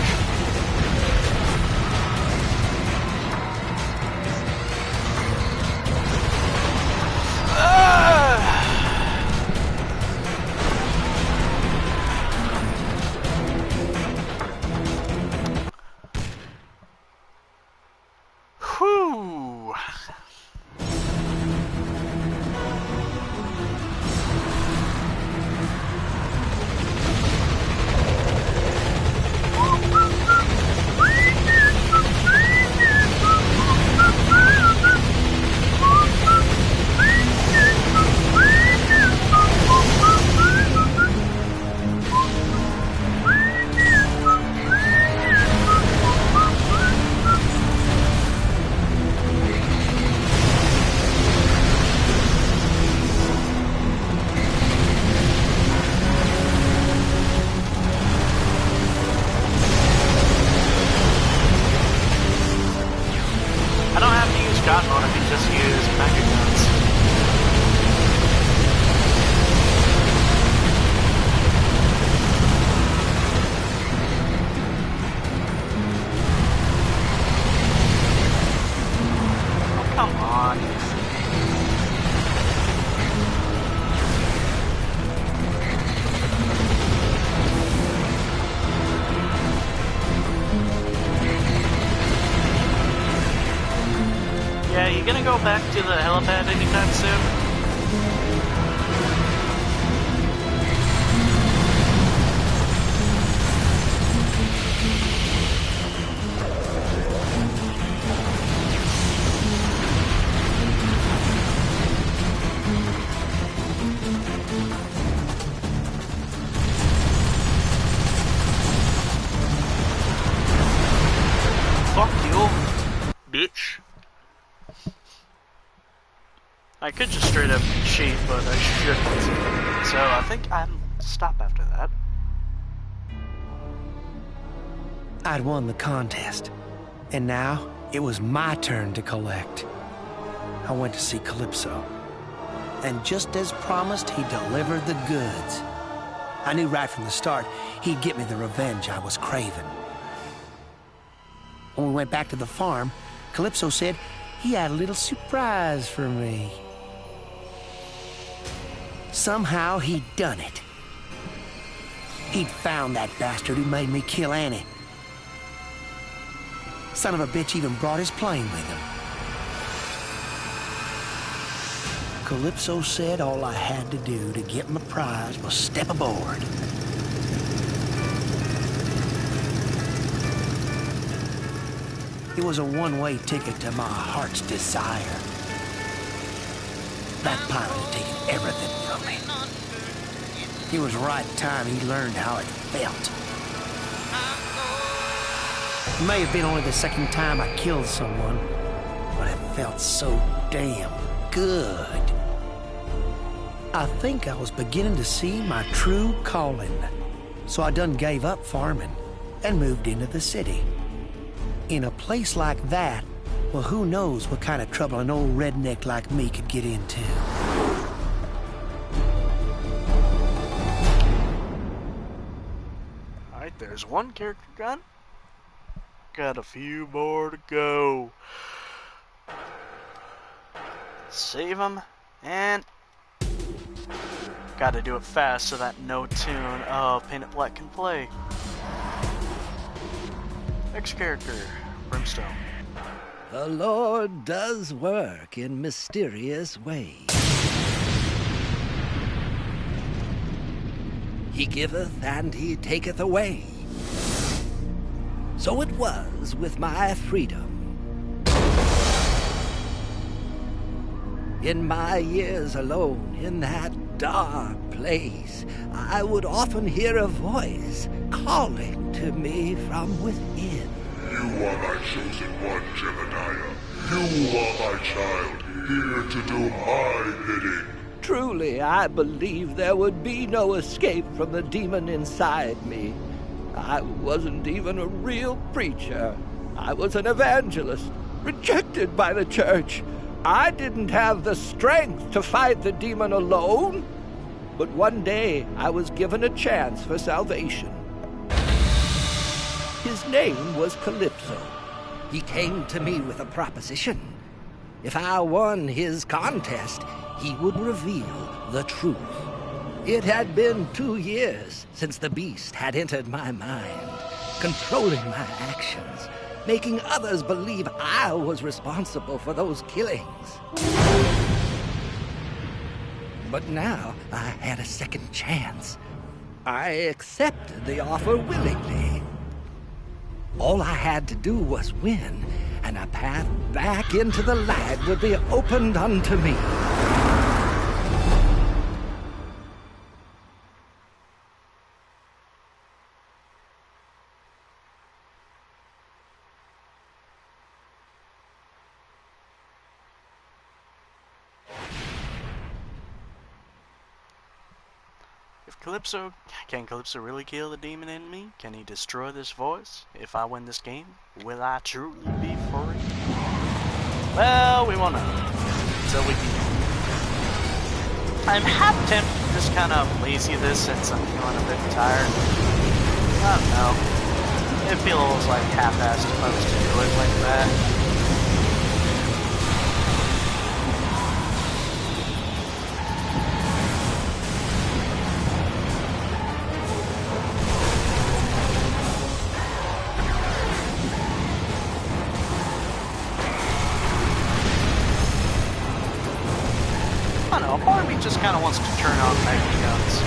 Whew. God mode, I can just use mega guns. Oh, come on. Yeah, you gonna go back to the helipad anytime soon? Fuck you, bitch. I could just straight up cheat, but I shouldn't. So I think I'll stop after that. I'd won the contest, and now it was my turn to collect. I went to see Calypso, and just as promised, he delivered the goods. I knew right from the start he'd get me the revenge I was craving. When we went back to the farm, Calypso said he had a little surprise for me. Somehow he'd done it. He'd found that bastard who made me kill Annie. Son of a bitch even brought his plane with him. Calypso said all I had to do to get my prize was step aboard. It was a one-way ticket to my heart's desire. That pilot had taken everything from me. It was right time he learned how it felt. It may have been only the second time I killed someone, but it felt so damn good. I think I was beginning to see my true calling. So I done gave up farming and moved into the city. In a place like that, well, who knows what kind of trouble an old redneck like me could get into. Alright, there's one character gun. Got a few more to go. Save them, and gotta do it fast so that no tune of Paint It Black can play. Next character, Brimstone. The Lord does work in mysterious ways. He giveth and he taketh away. So it was with my freedom. In my years alone in that dark place, I would often hear a voice calling to me from within. You are my chosen one, Jebediah. You are my child, here to do my bidding. Truly, I believed there would be no escape from the demon inside me. I wasn't even a real preacher. I was an evangelist, rejected by the church. I didn't have the strength to fight the demon alone. But one day, I was given a chance for salvation. His name was Calypso. He came to me with a proposition. If I won his contest, he would reveal the truth. It had been 2 years since the beast had entered my mind, controlling my actions, making others believe I was responsible for those killings. But now I had a second chance. I accepted the offer willingly. All I had to do was win, and a path back into the light would be opened unto me. Can Calypso really kill the demon in me? Can he destroy this voice? If I win this game, will I truly be free? Well, we won't know. So we can. I'm half tempted to just kind of lazy this since I'm feeling a bit tired. I don't know. It feels like half-assed supposed to do it like that. I don't know, part of me just kind of wants to turn on mega guns.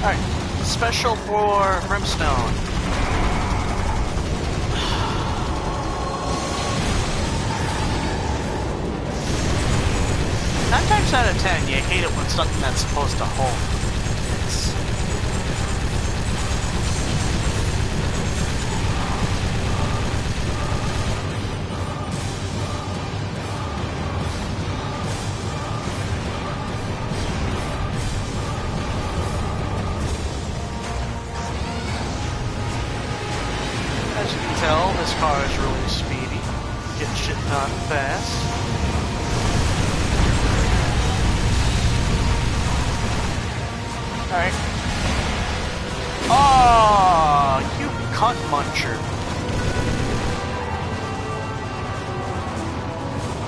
Alright, special for Brimstone. 9 times out of 10, you hate it when something that's supposed to hold. As you can tell, this car is really speedy. Gets shit done fast. Alright. Oh, you cunt muncher.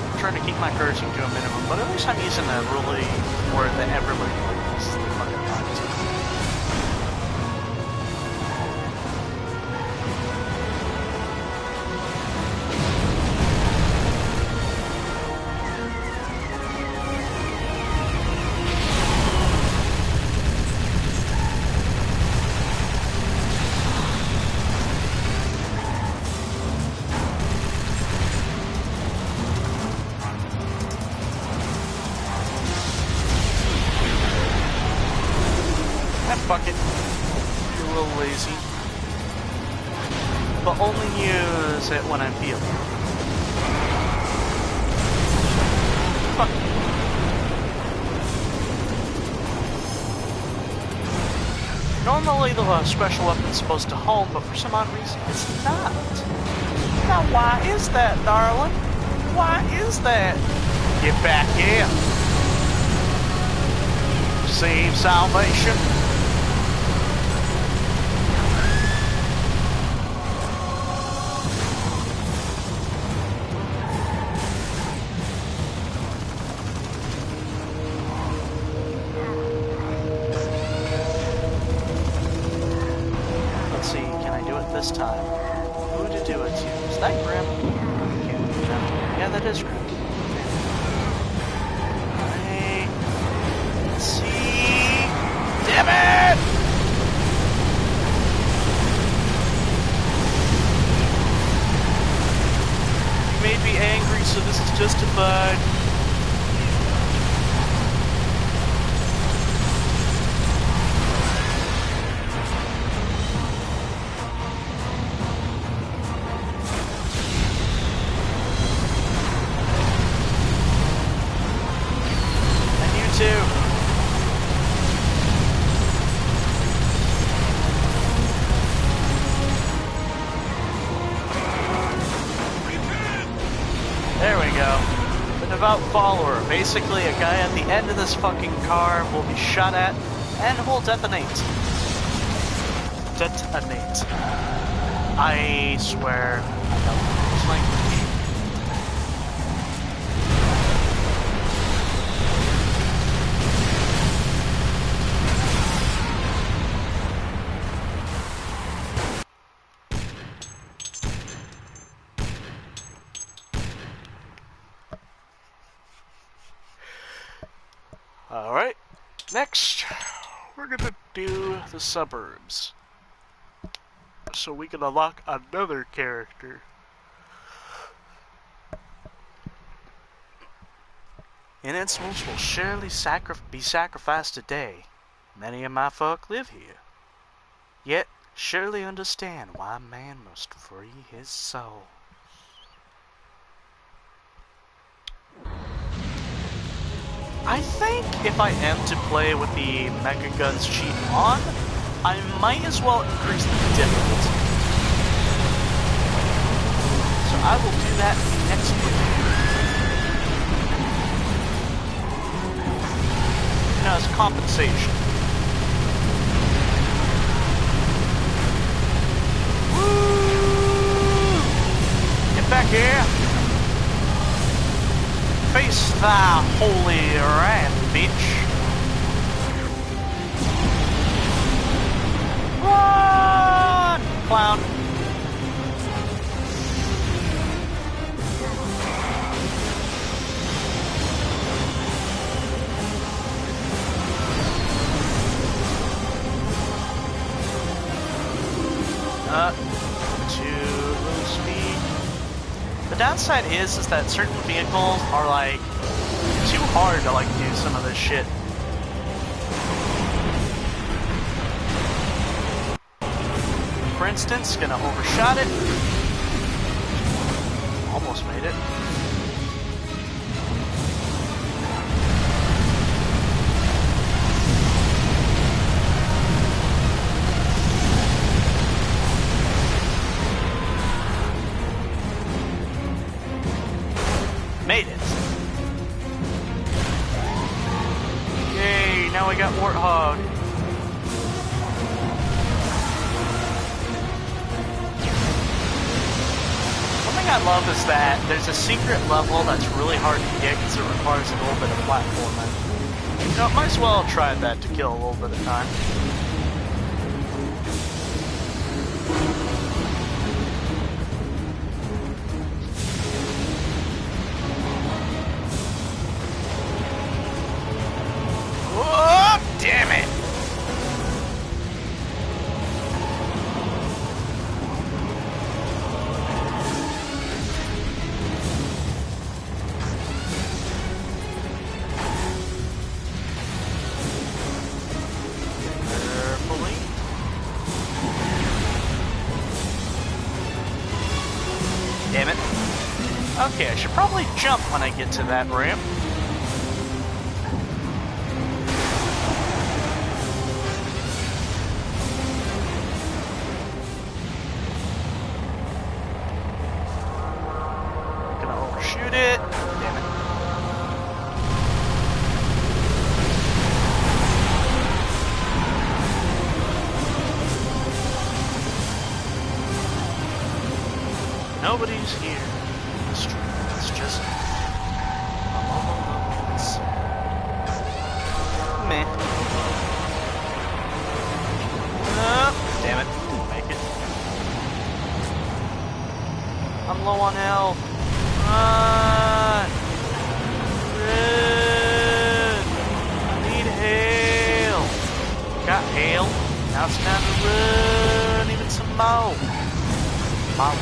I'm trying to keep my cursing to a minimum, but at least I'm using a really word that everybody uses the fucking times. Fuck it. You're a little lazy. But only use it when I'm feeling. Fuck you. Normally the special weapon's supposed to hold, but for some odd reason it's not. Now why is that, darling? Why is that? Get back here. Save salvation. This time. Who to do it to? Is that Grim? Can't do that. Yeah, that is Grim. Alright. Let's see. Damn it! You made me angry, so this is justified. roundabout follower. Basically, a guy at the end of this fucking car will be shot at and will detonate. Detonate. I swear I don't know this language. Alright, next we're gonna do the suburbs. So we can unlock another character. Innocents will surely be sacrificed today. Many of my folk live here. Yet surely understand why man must free his soul. I think if I am to play with the Mecha Guns cheat on, I might as well increase the difficulty. So I will do that next video. You know, as compensation. Woo! Get back here! Face thy holy wrath, bitch! Run! Clown. To little speed. The downside is that certain vehicles are like too hard to like do some of this shit. For instance, gonna overshot it. Almost made it. Made it. Yay, now we got Warthog. I love is that there's a secret level that's really hard to get because it requires a little bit of platforming. You know, might as well try that to kill a little bit of time. Oh, damn it! Damn it. Okay, I should probably jump when I get to that ramp. Gonna overshoot it. Damn it. Nobody's here. It's true. It's just it's meh. Damn it. Didn't make it. I'm low on health. Run! Run! I need hail. Got hail. Now it's time to run even some more. More.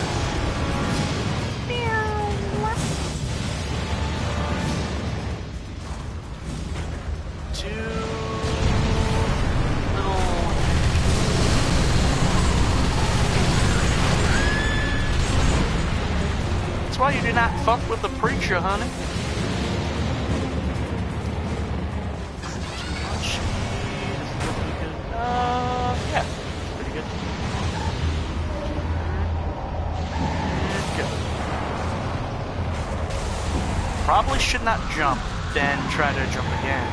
That's why you do not fuck with the preacher, honey. Too much speed. Yeah, pretty good. Good. Probably probably should not jump, then try to jump again.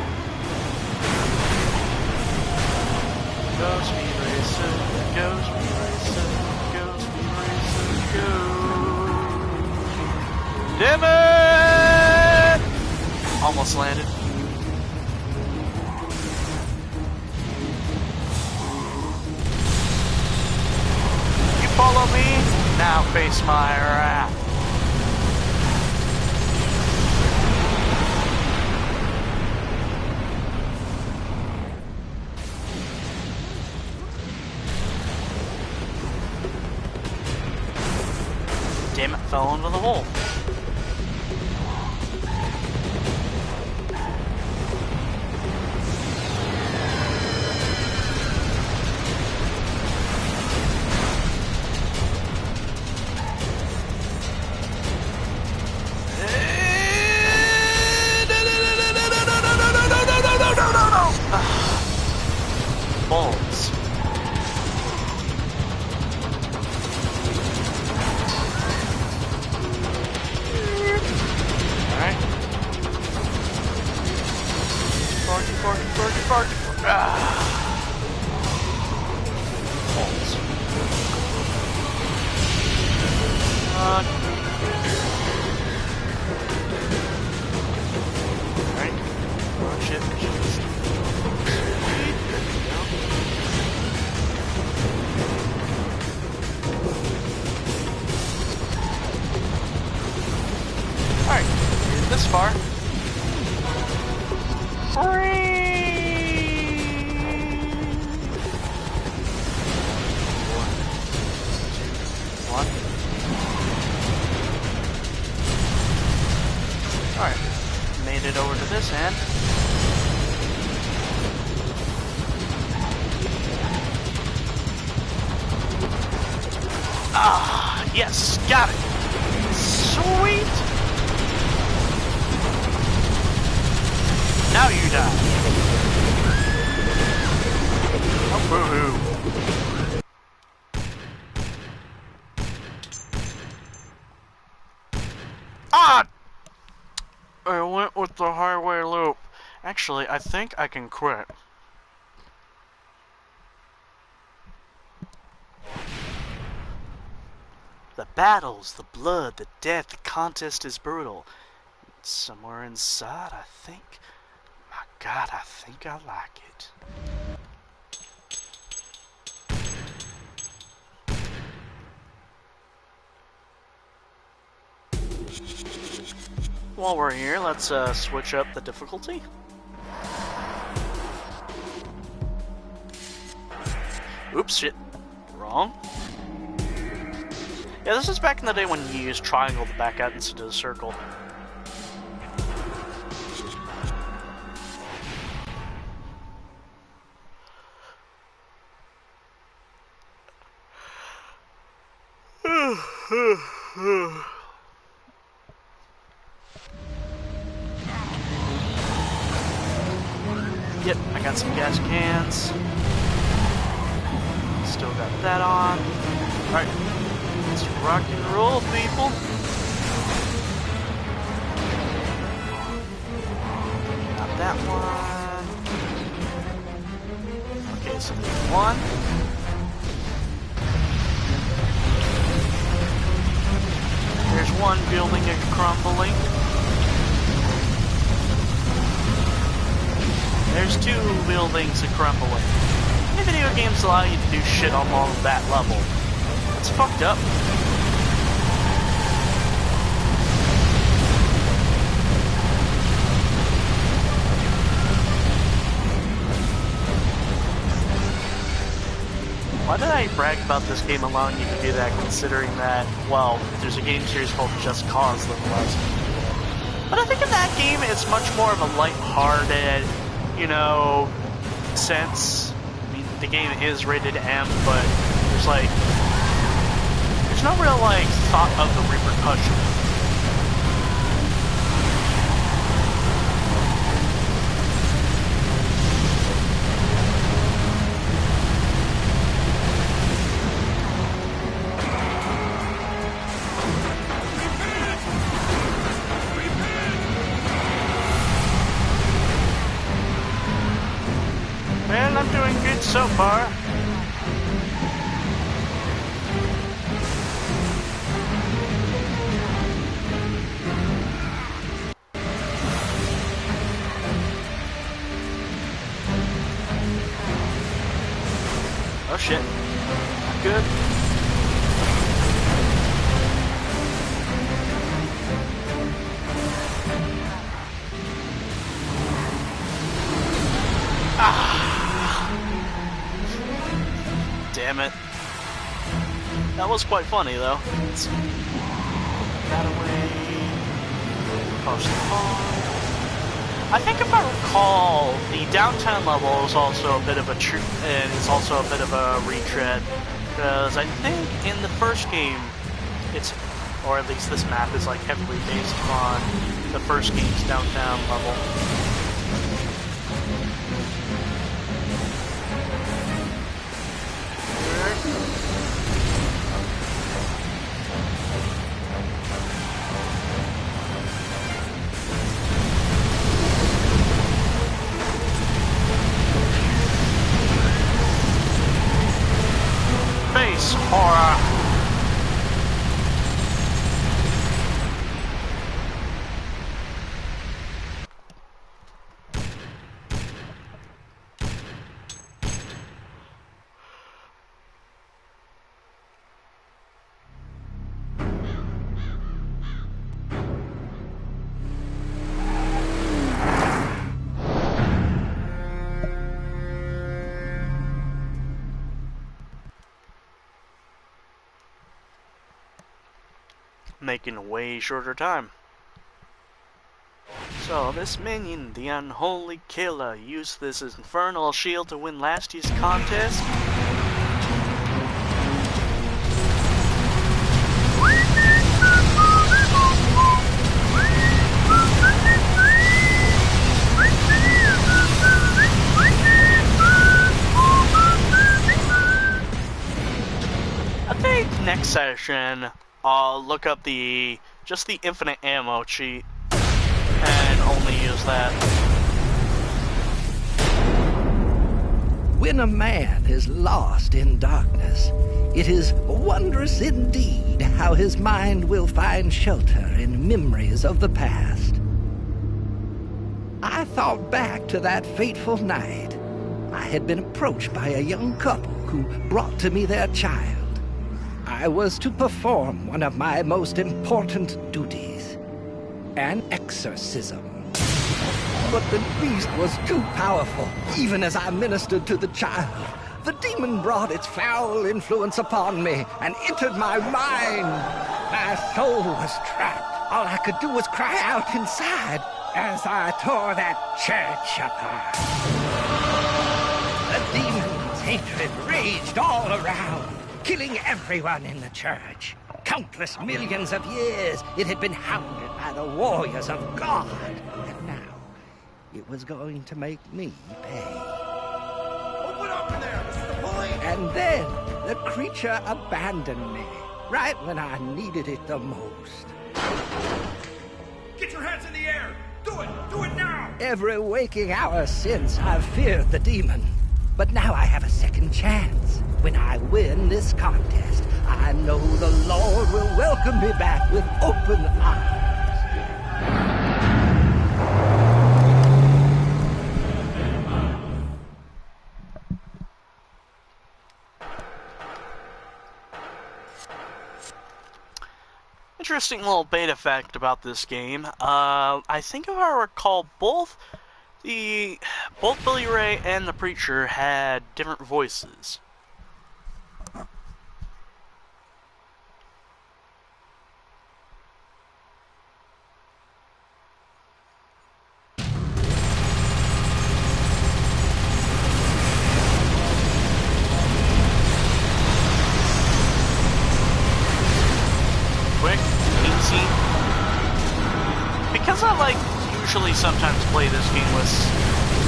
Go speed racer, go speed racer, go speed racer, go. Damn it! Almost landed. You follow me? Now face my wrath. Damn it, fell into the hole. Balls. Alright. Forky. Balls. Alright. Oh shit. Alright, this far. One. Alright, made it over to this end. Ah, yes, got it. Sweet. Now you die. Oh, boo-hoo. Ah! I went with the highway loop. Actually, I think I can quit. The battles, the blood, the death, the contest is brutal. Somewhere inside, I think. My God, I think I like it. While we're here, let's switch up the difficulty. Oops, shit. Wrong. Yeah, this is back in the day when you used triangle to back out instead of the circle. Yep, I got some gas cans. Still got that on. Alright, let's rock and roll, people. Got that one. Okay, so there's one. There's one building crumbling. There's two buildings crumbling. Many video games allow you to do shit along that level. It's fucked up. Why did I brag about this game allowing you to do that, considering that, well, there's a game series called Just Cause that allows you to do that. But I think in that game, it's much more of a lighthearted, you know, sense. I mean, the game is rated M, but there's like, there's no real like thought of the repercussion. I'm doing good so far. Oh shit. Not good. Damn it. That was quite funny though. Let's put that away. Across the pond. I think if I recall, the downtown level is also a bit of a retread, because I think in the first game, or at least this map is like heavily based on the first game's downtown level. Face horror. Making a way shorter time. So this minion, the unholy killer, used this infernal shield to win last year's contest. I think next session I'll look up just the infinite ammo cheat and only use that. When a man is lost in darkness, it is wondrous indeed how his mind will find shelter in memories of the past. I thought back to that fateful night. I had been approached by a young couple who brought to me their child. I was to perform one of my most important duties, an exorcism. But the beast was too powerful, even as I ministered to the child. The demon brought its foul influence upon me and entered my mind. My soul was trapped. All I could do was cry out inside as I tore that church apart. The demon's hatred raged all around, killing everyone in the church. Countless millions of years it had been hounded by the warriors of God. And now, it was going to make me pay. Open up in there! This is the police! And then, the creature abandoned me, right when I needed it the most. Get your hands in the air! Do it! Do it now! Every waking hour since, I've feared the demon. But now I have a second chance. When I win this contest, I know the Lord will welcome me back with open arms. Interesting little beta fact about this game. I think if I recall, both Billy Ray and the Preacher had different voices. Quick, easy. Because I usually sometimes play this game with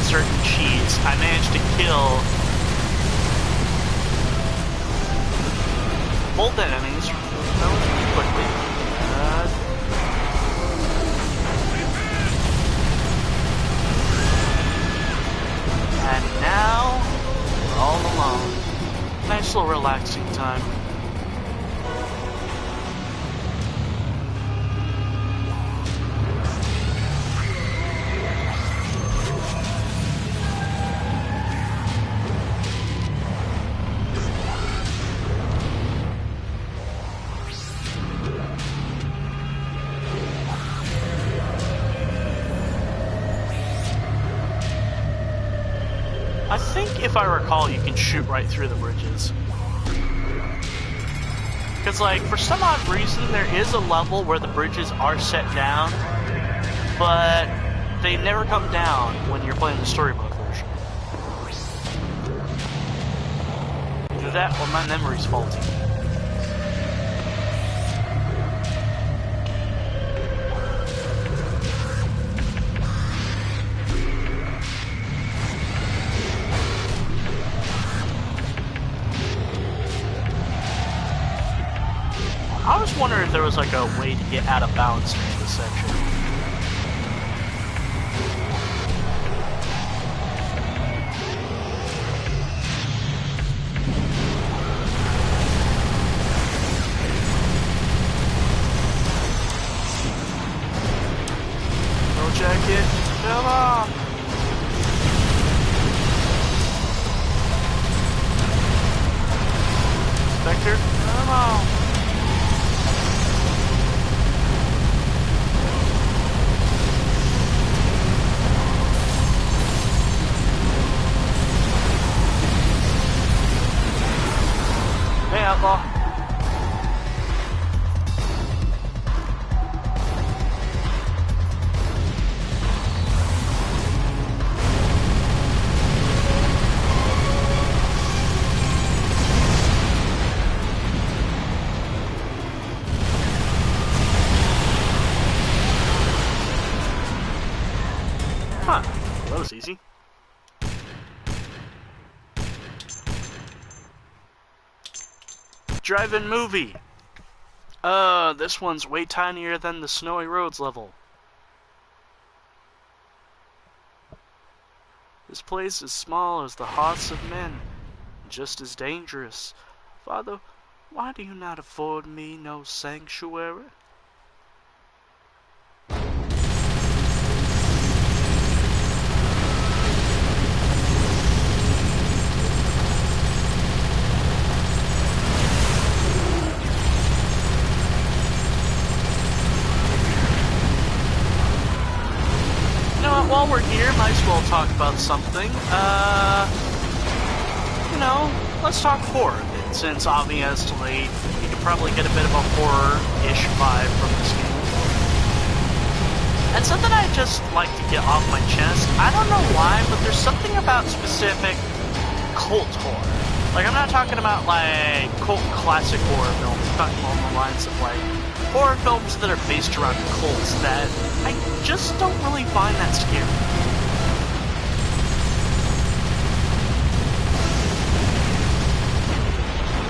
certain cheats, I managed to kill both enemies relatively quickly. And now all alone. Nice little relaxing time. I think, if I recall, you can shoot right through the bridges. Because, like, for some odd reason, there is a level where the bridges are set down, but they never come down when you're playing the story mode version. Either that or my memory's faulty. I was wondering if there was like a way to get out of bounds in this section. No jacket, come on! Spectre, come on! Hey, outlaw. Huh, that was easy. Drive-in movie. This one's way tinier than the Snowy Roads level. This place is small as the hearts of men, just as dangerous. Father, why do you not afford me no sanctuary? While we're here, might as well talk about something. You know, let's talk horror a bit, since obviously you can probably get a bit of a horror-ish vibe from this game. And something I'd just like to get off my chest, I don't know why, but there's something about specific cult horror. Like, I'm not talking about, like, cult classic horror films, I'm talking along the lines of, like, horror films that are based around cults that I just don't really find that scary.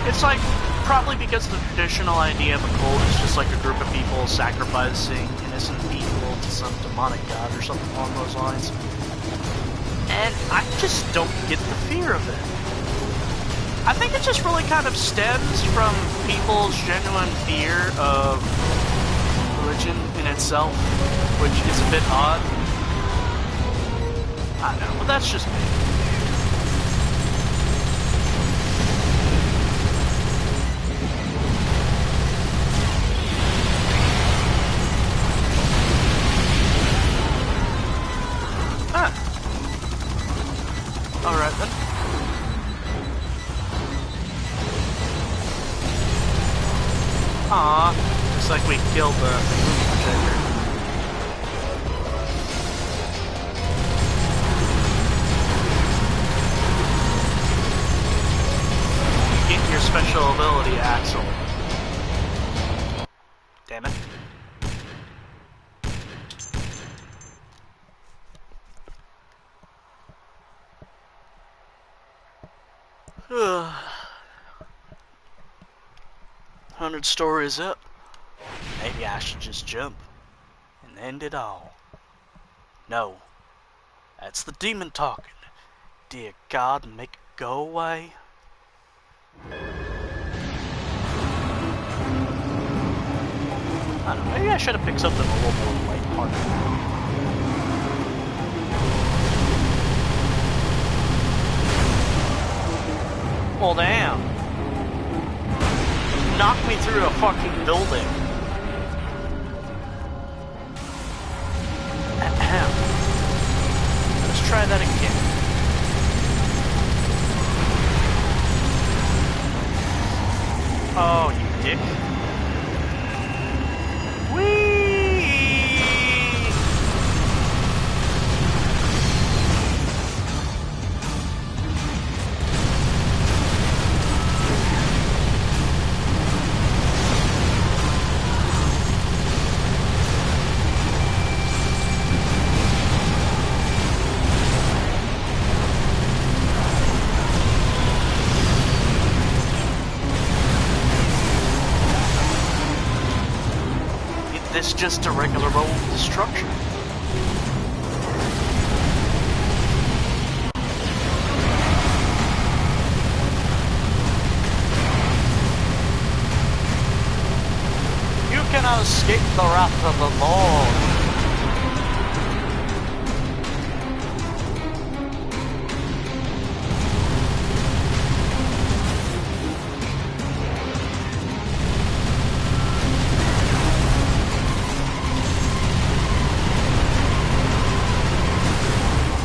It's like, probably because the traditional idea of a cult is just like a group of people sacrificing innocent people to some demonic god or something along those lines. And I just don't get the fear of it. I think it just really kind of stems from people's genuine fear of religion in itself, which is a bit odd. I don't know, but that's just me. Alright then. Aww, looks like we killed the movie projector. You get your special ability, Axel. Damn it. Ugh. 100 stories up. Maybe I should just jump and end it all. No. That's the demon talking. Dear God, make go away? I don't know, maybe I should have picked something a little more lighthearted. Well, damn. Knocked me through a fucking building. Ahem. Let's try that again. Oh, you dick. Whee! This just a regular roll of destruction. You cannot escape the wrath of the Lord.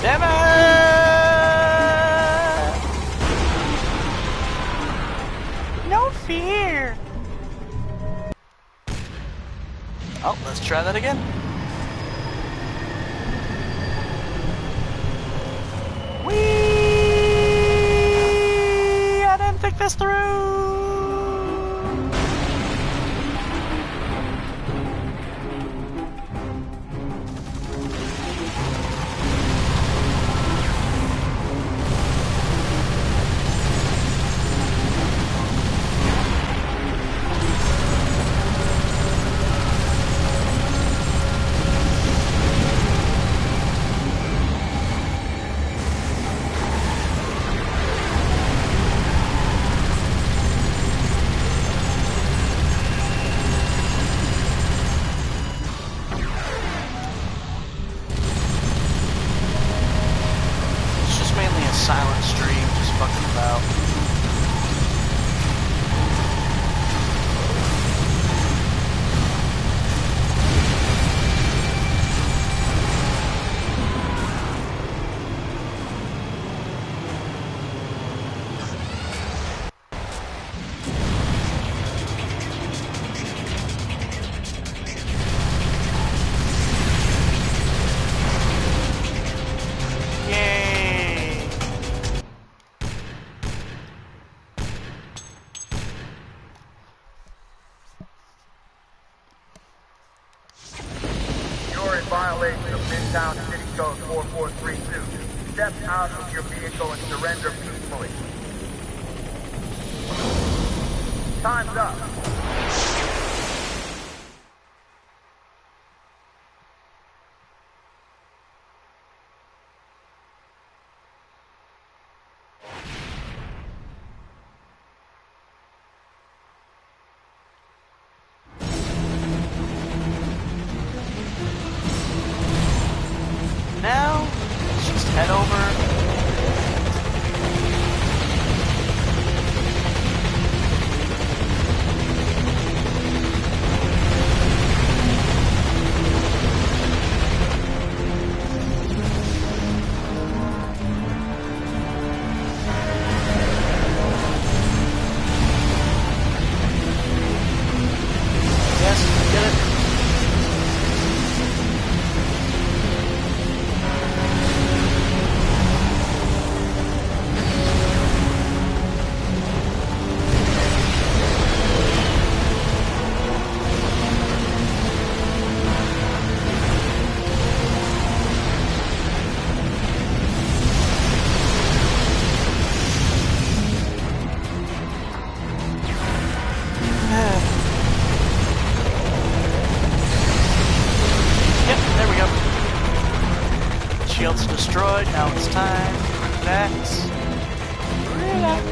Damn it! No fear. Oh, let's try that again. Whee! I didn't think this through. Silent stream, just fucking about. Violation of Midtown City Code 4432. Step out of your vehicle and surrender peacefully. Time's up. Now, let's just head over. Yes, get it. Shield's destroyed, now it's time to relax. Relax.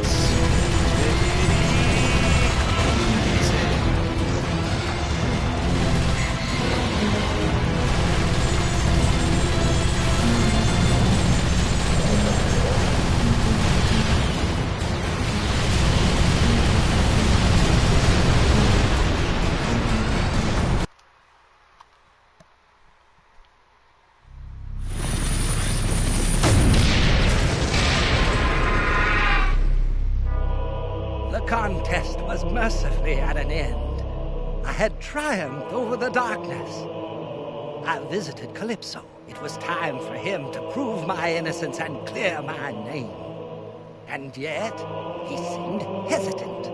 The contest was mercifully at an end. I had triumphed over the darkness. I visited Calypso. It was time for him to prove my innocence and clear my name. And yet, he seemed hesitant.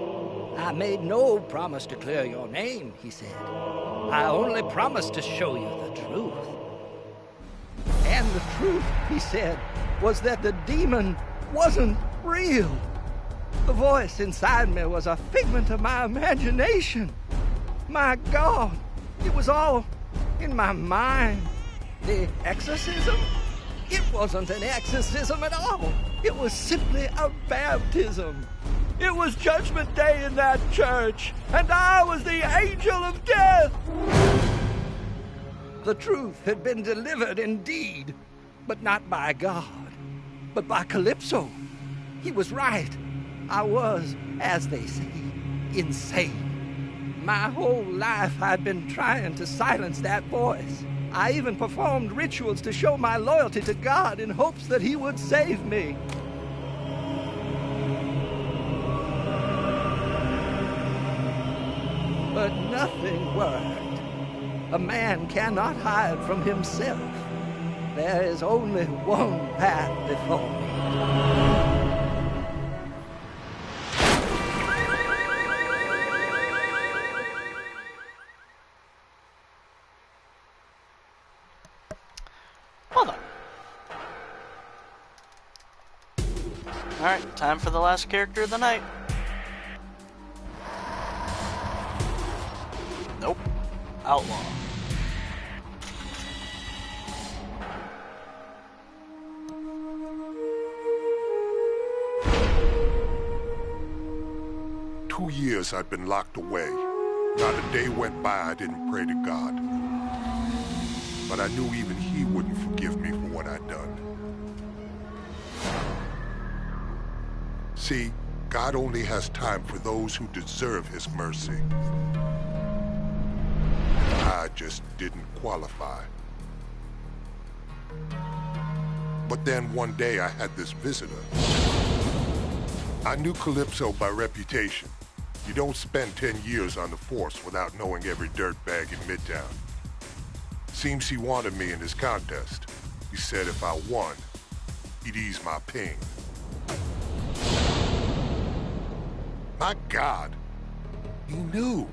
I made no promise to clear your name, he said. I only promised to show you the truth. And the truth, he said, was that the demon wasn't real. The voice inside me was a figment of my imagination. My God, it was all in my mind. The exorcism? It wasn't an exorcism at all. It was simply a baptism. It was Judgment Day in that church, and I was the angel of death. The truth had been delivered indeed, but not by God, but by Calypso. He was right. I was, as they say, insane. My whole life I'd been trying to silence that voice. I even performed rituals to show my loyalty to God in hopes that he would save me. But nothing worked. A man cannot hide from himself. There is only one path before me. Hold on. Alright, time for the last character of the night. Nope. Outlaw. "2 years I'd been locked away. Not a day went by I didn't pray to God. But I knew even he wouldn't forgive me for what I'd done. See, God only has time for those who deserve his mercy. I just didn't qualify. But then one day I had this visitor. I knew Calypso by reputation. You don't spend 10 years on the force without knowing every dirtbag in Midtown. Seems he wanted me in his contest. He said if I won, he'd ease my pain. My God, he knew.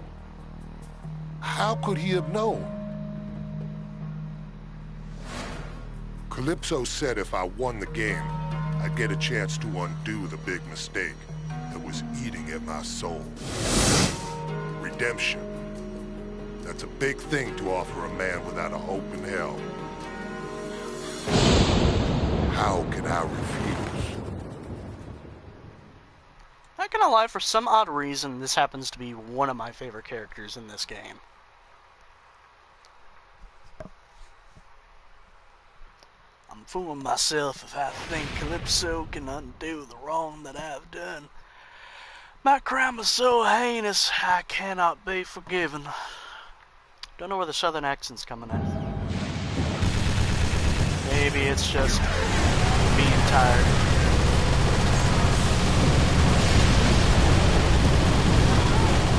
How could he have known? Calypso said if I won the game, I'd get a chance to undo the big mistake that was eating at my soul. Redemption. That's a big thing to offer a man without a hope in hell. How can I refuse? Not gonna lie, for some odd reason, this happens to be one of my favorite characters in this game. I'm fooling myself if I think Calypso can undo the wrong that I've done. My crime is so heinous, I cannot be forgiven. Don't know where the southern accent's coming in. Maybe it's just being tired.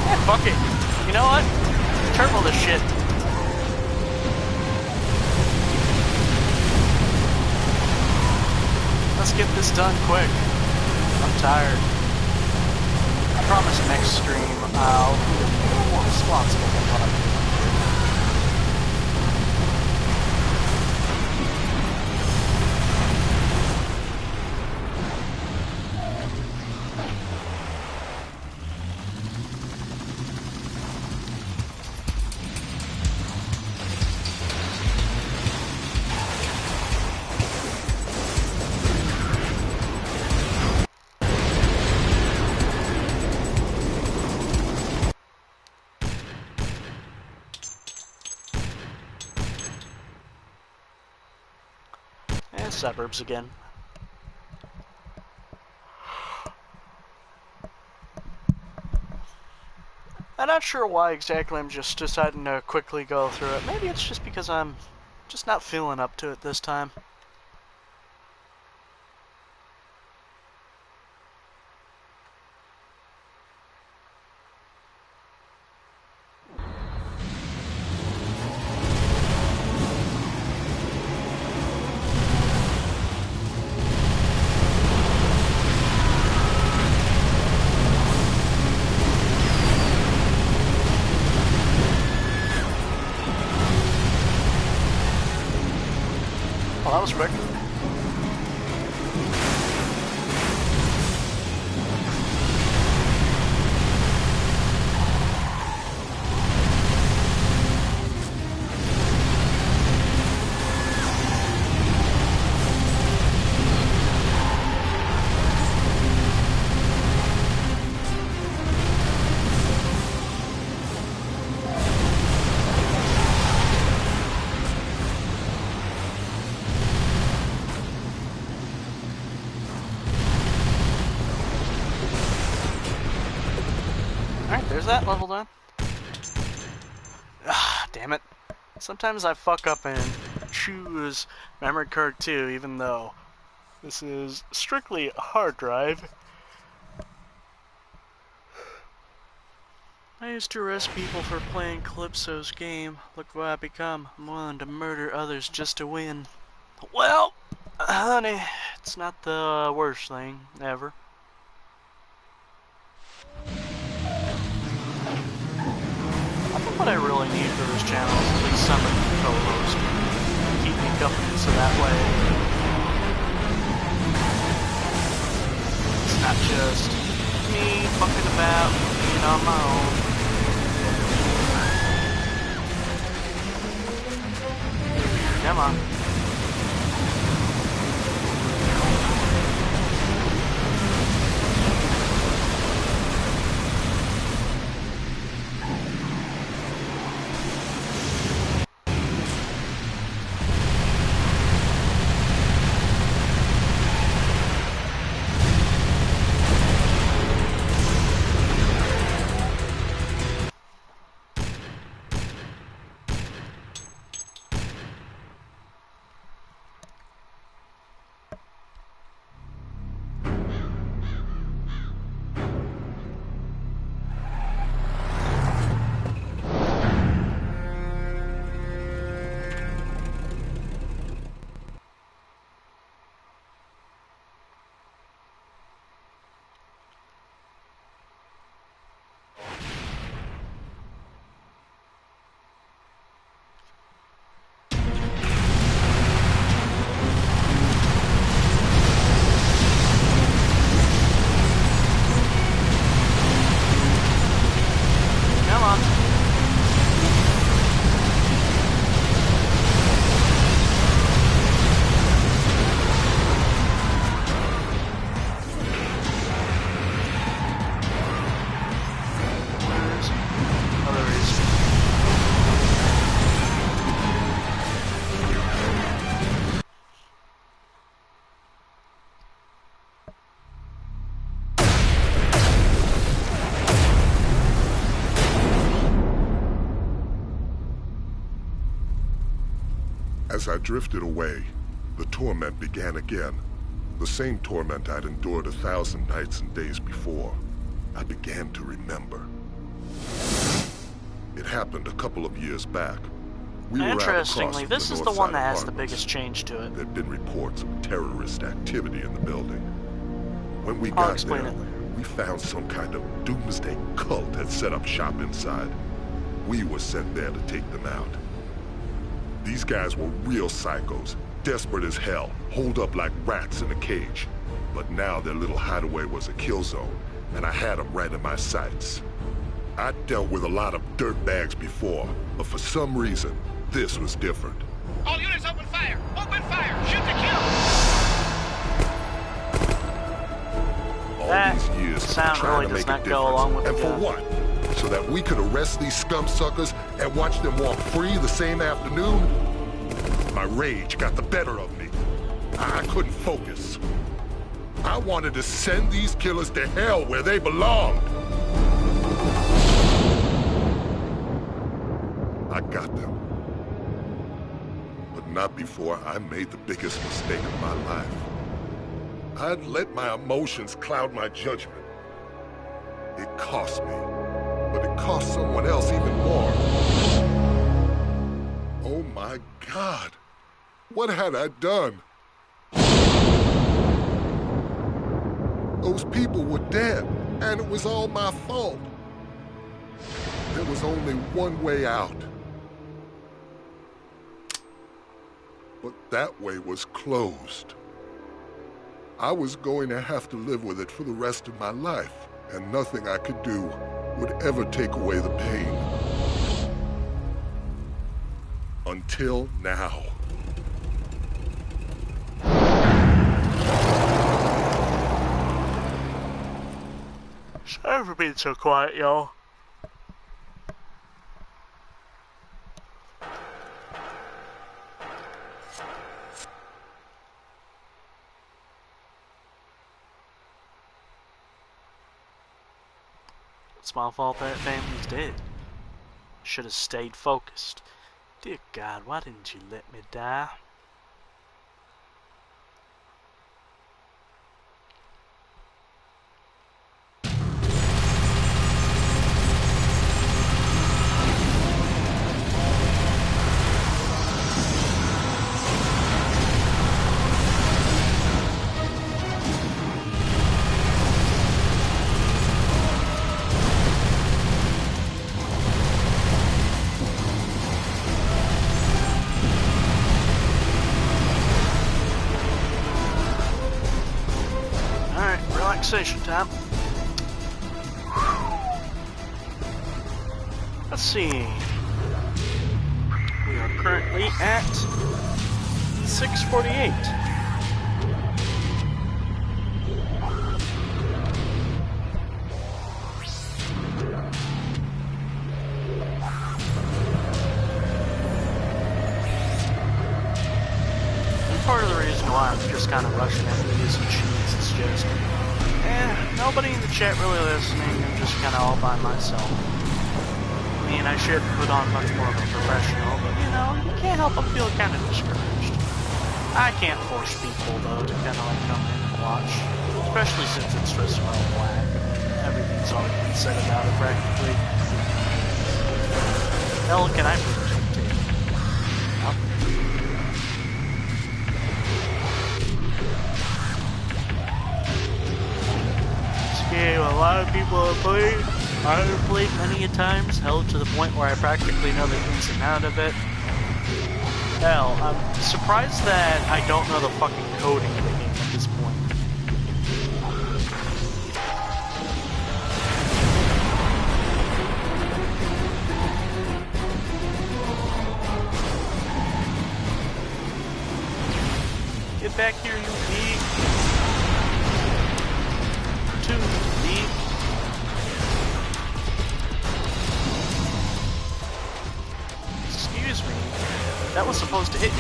Yeah, fuck it. You know what? Turbo this shit. Let's get this done quick. I'm tired. I promise next stream I'll be a little more responsible than what I'm doing. suburbs again. I'm not sure why exactly I'm just deciding to quickly go through it. Maybe it's just because I'm just not feeling up to it this time. Well, that was quick. Alright, there's that level done. Ah, damn it. Sometimes I fuck up and choose memory card 2, even though this is strictly a hard drive. I used to arrest people for playing Calypso's game. Look what I've become. I'm willing to murder others just to win. Well, honey, it's not the worst thing ever. I think what I really need for this channel is at least somebody to co-host. Keep me company so that way it's not just me fucking about, being on my own. Come on. As I drifted away, the torment began again. The same torment I'd endured 1,000 nights and days before. I began to remember. It happened a couple of years back. We were out across Interestingly, from this the is the north one side that has the apartments. biggest change to it. There'd been reports of terrorist activity in the building. When we I'll got explain there, it later. we found some kind of doomsday cult had set up shop inside. We were sent there to take them out. These guys were real psychos, desperate as hell, holed up like rats in a cage. But now their little hideaway was a kill zone, and I had them right in my sights. I'd dealt with a lot of dirtbags before, but for some reason, this was different. All units open fire! Open fire! Shoot to kill! All That these years sound trying really to does make a not difference. go along with and the for gun. what? So that we could arrest these scum suckers and watch them walk free the same afternoon? My rage got the better of me. I couldn't focus. I wanted to send these killers to hell where they belonged. I got them. But not before I made the biggest mistake of my life. I'd let my emotions cloud my judgment. It cost me, but it cost someone else even more. Oh my God, what had I done? Those people were dead, and it was all my fault. There was only one way out. But that way was closed. I was going to have to live with it for the rest of my life, and nothing I could do would ever take away the pain. Until now. Sorry for being so quiet, y'all. It's my fault that family's dead. Should have stayed focused. Dear God, why didn't you let me die? Relaxation time. Let's see. We are currently at 6:48. And part of the reason why I'm just kind of rushing into these sheets is just nobody in the chat really listening. I'm just kind of all by myself. I mean, I should put on much more of a professional, but you know, you can't help but feel kind of discouraged. I can't force people, though, to kind of like come in and watch, especially since it's just all black. Everything's already been said about it, practically. Hell, can I prove it to you? Nope. A lot of people have played. I've played many a times, hell, to the point where I practically know the ins and out of it. Hell, I'm surprised that I don't know the fucking coding of the game at this point. Get back here, you pig. Excuse me. That was supposed to hit you.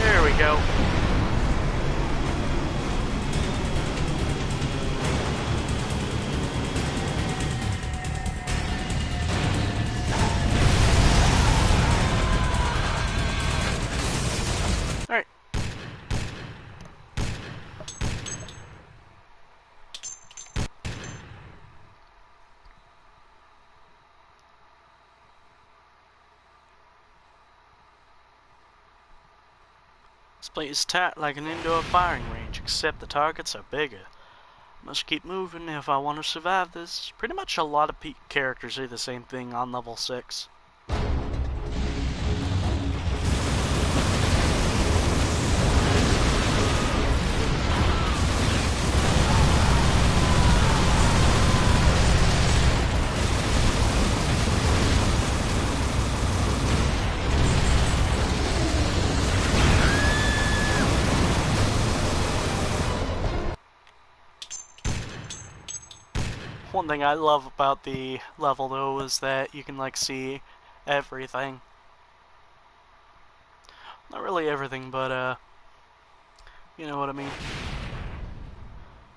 There we go. Alright. This place is tight like an indoor firing range, except the targets are bigger. Must keep moving if I want to survive this. Pretty much a lot of characters say the same thing on level 6. One thing I love about the level though is that you can like see everything. Not really everything, but You know what I mean?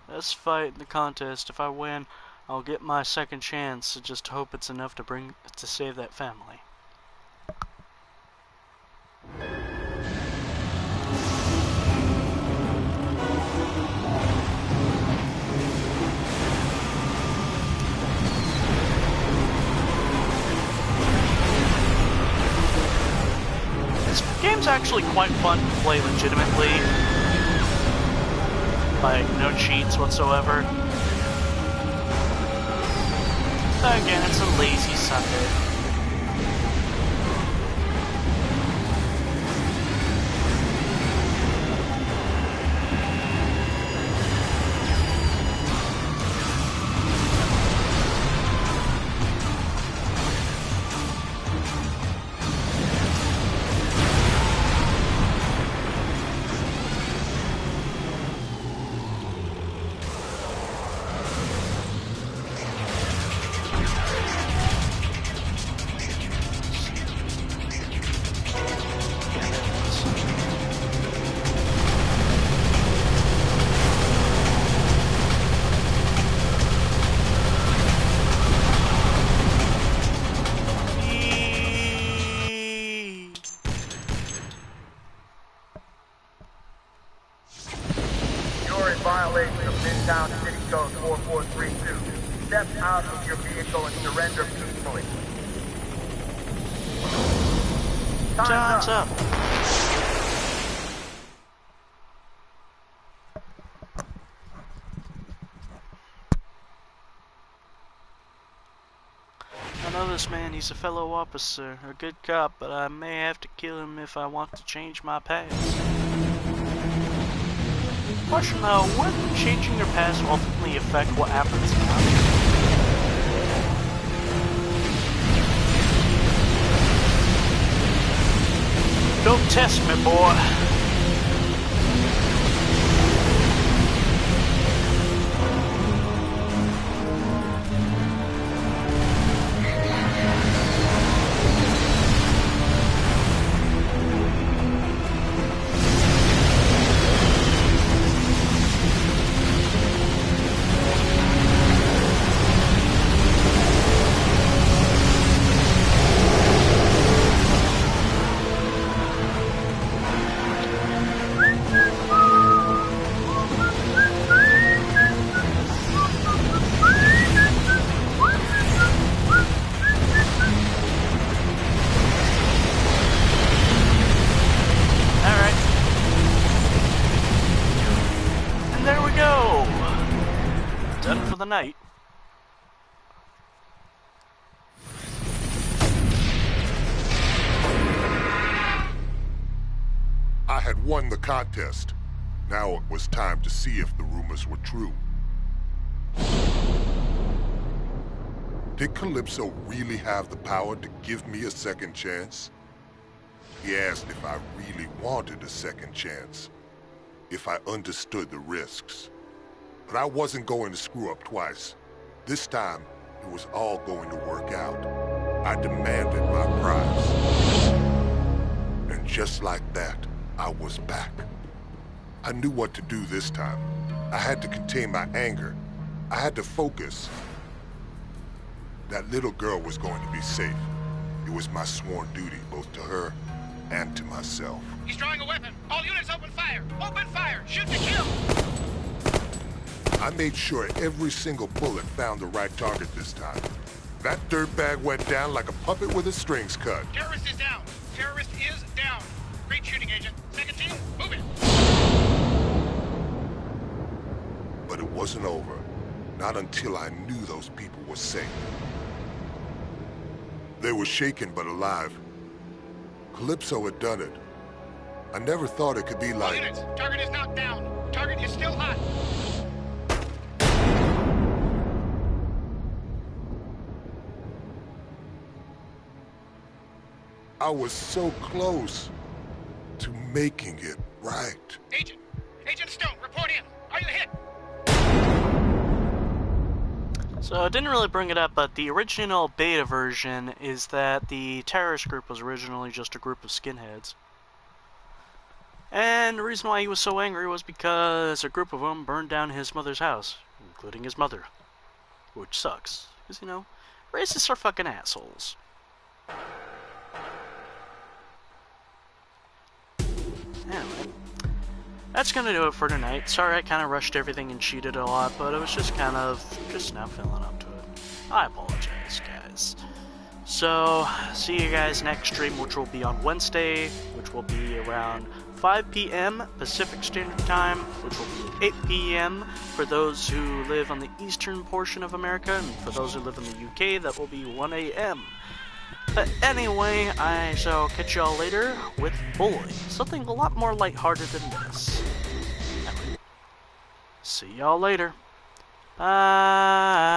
Let's fight in the contest. If I win, I'll get my second chance. Just hope it's enough to save that family. This game's actually quite fun to play legitimately. Like, no cheats whatsoever. Again, it's a lazy Sunday. Violation of Midtown City Code 4432. Step out of your vehicle and surrender peacefully. Time's up. I know this man, he's a fellow officer, a good cop, but I may have to kill him if I want to change my past. Question though, would changing your past ultimately affect what happens now? Don't test me, boy. The night. I had won the contest. Now it was time to see if the rumors were true. Did Calypso really have the power to give me a second chance? He asked if I really wanted a second chance, if I understood the risks. But I wasn't going to screw up twice. This time, it was all going to work out. I demanded my prize. And just like that, I was back. I knew what to do this time. I had to contain my anger. I had to focus. That little girl was going to be safe. It was my sworn duty, both to her and to myself. He's drawing a weapon. All units open fire. Open fire. Shoot to kill. I made sure every single bullet found the right target this time. That dirtbag went down like a puppet with his strings cut. Terrorist is down. Terrorist is down. Great shooting, Agent. Second team, move it. But it wasn't over. Not until I knew those people were safe. They were shaken but alive. Calypso had done it. I never thought it could be All like... units, target is not down. Target is still hot. I was so close to making it right. Agent Stone, report in. Are you hit? So I didn't really bring it up, but the original beta version is that the terrorist group was originally just a group of skinheads. And the reason why he was so angry was because a group of them burned down his mother's house, including his mother. Which sucks, because, you know, racists are fucking assholes. Anyway, that's gonna do it for tonight. Sorry I kind of rushed everything and cheated a lot, but it was just kind of, just now feeling up to it. I apologize, guys. So, see you guys next stream, which will be on Wednesday, which will be around 5 p.m. Pacific Standard Time, which will be 8 p.m. for those who live on the eastern portion of America, and for those who live in the UK, that will be 1 a.m. But anyway, I shall catch y'all later with Bully, something a lot more lighthearted than this. Anyway, see y'all later. Bye.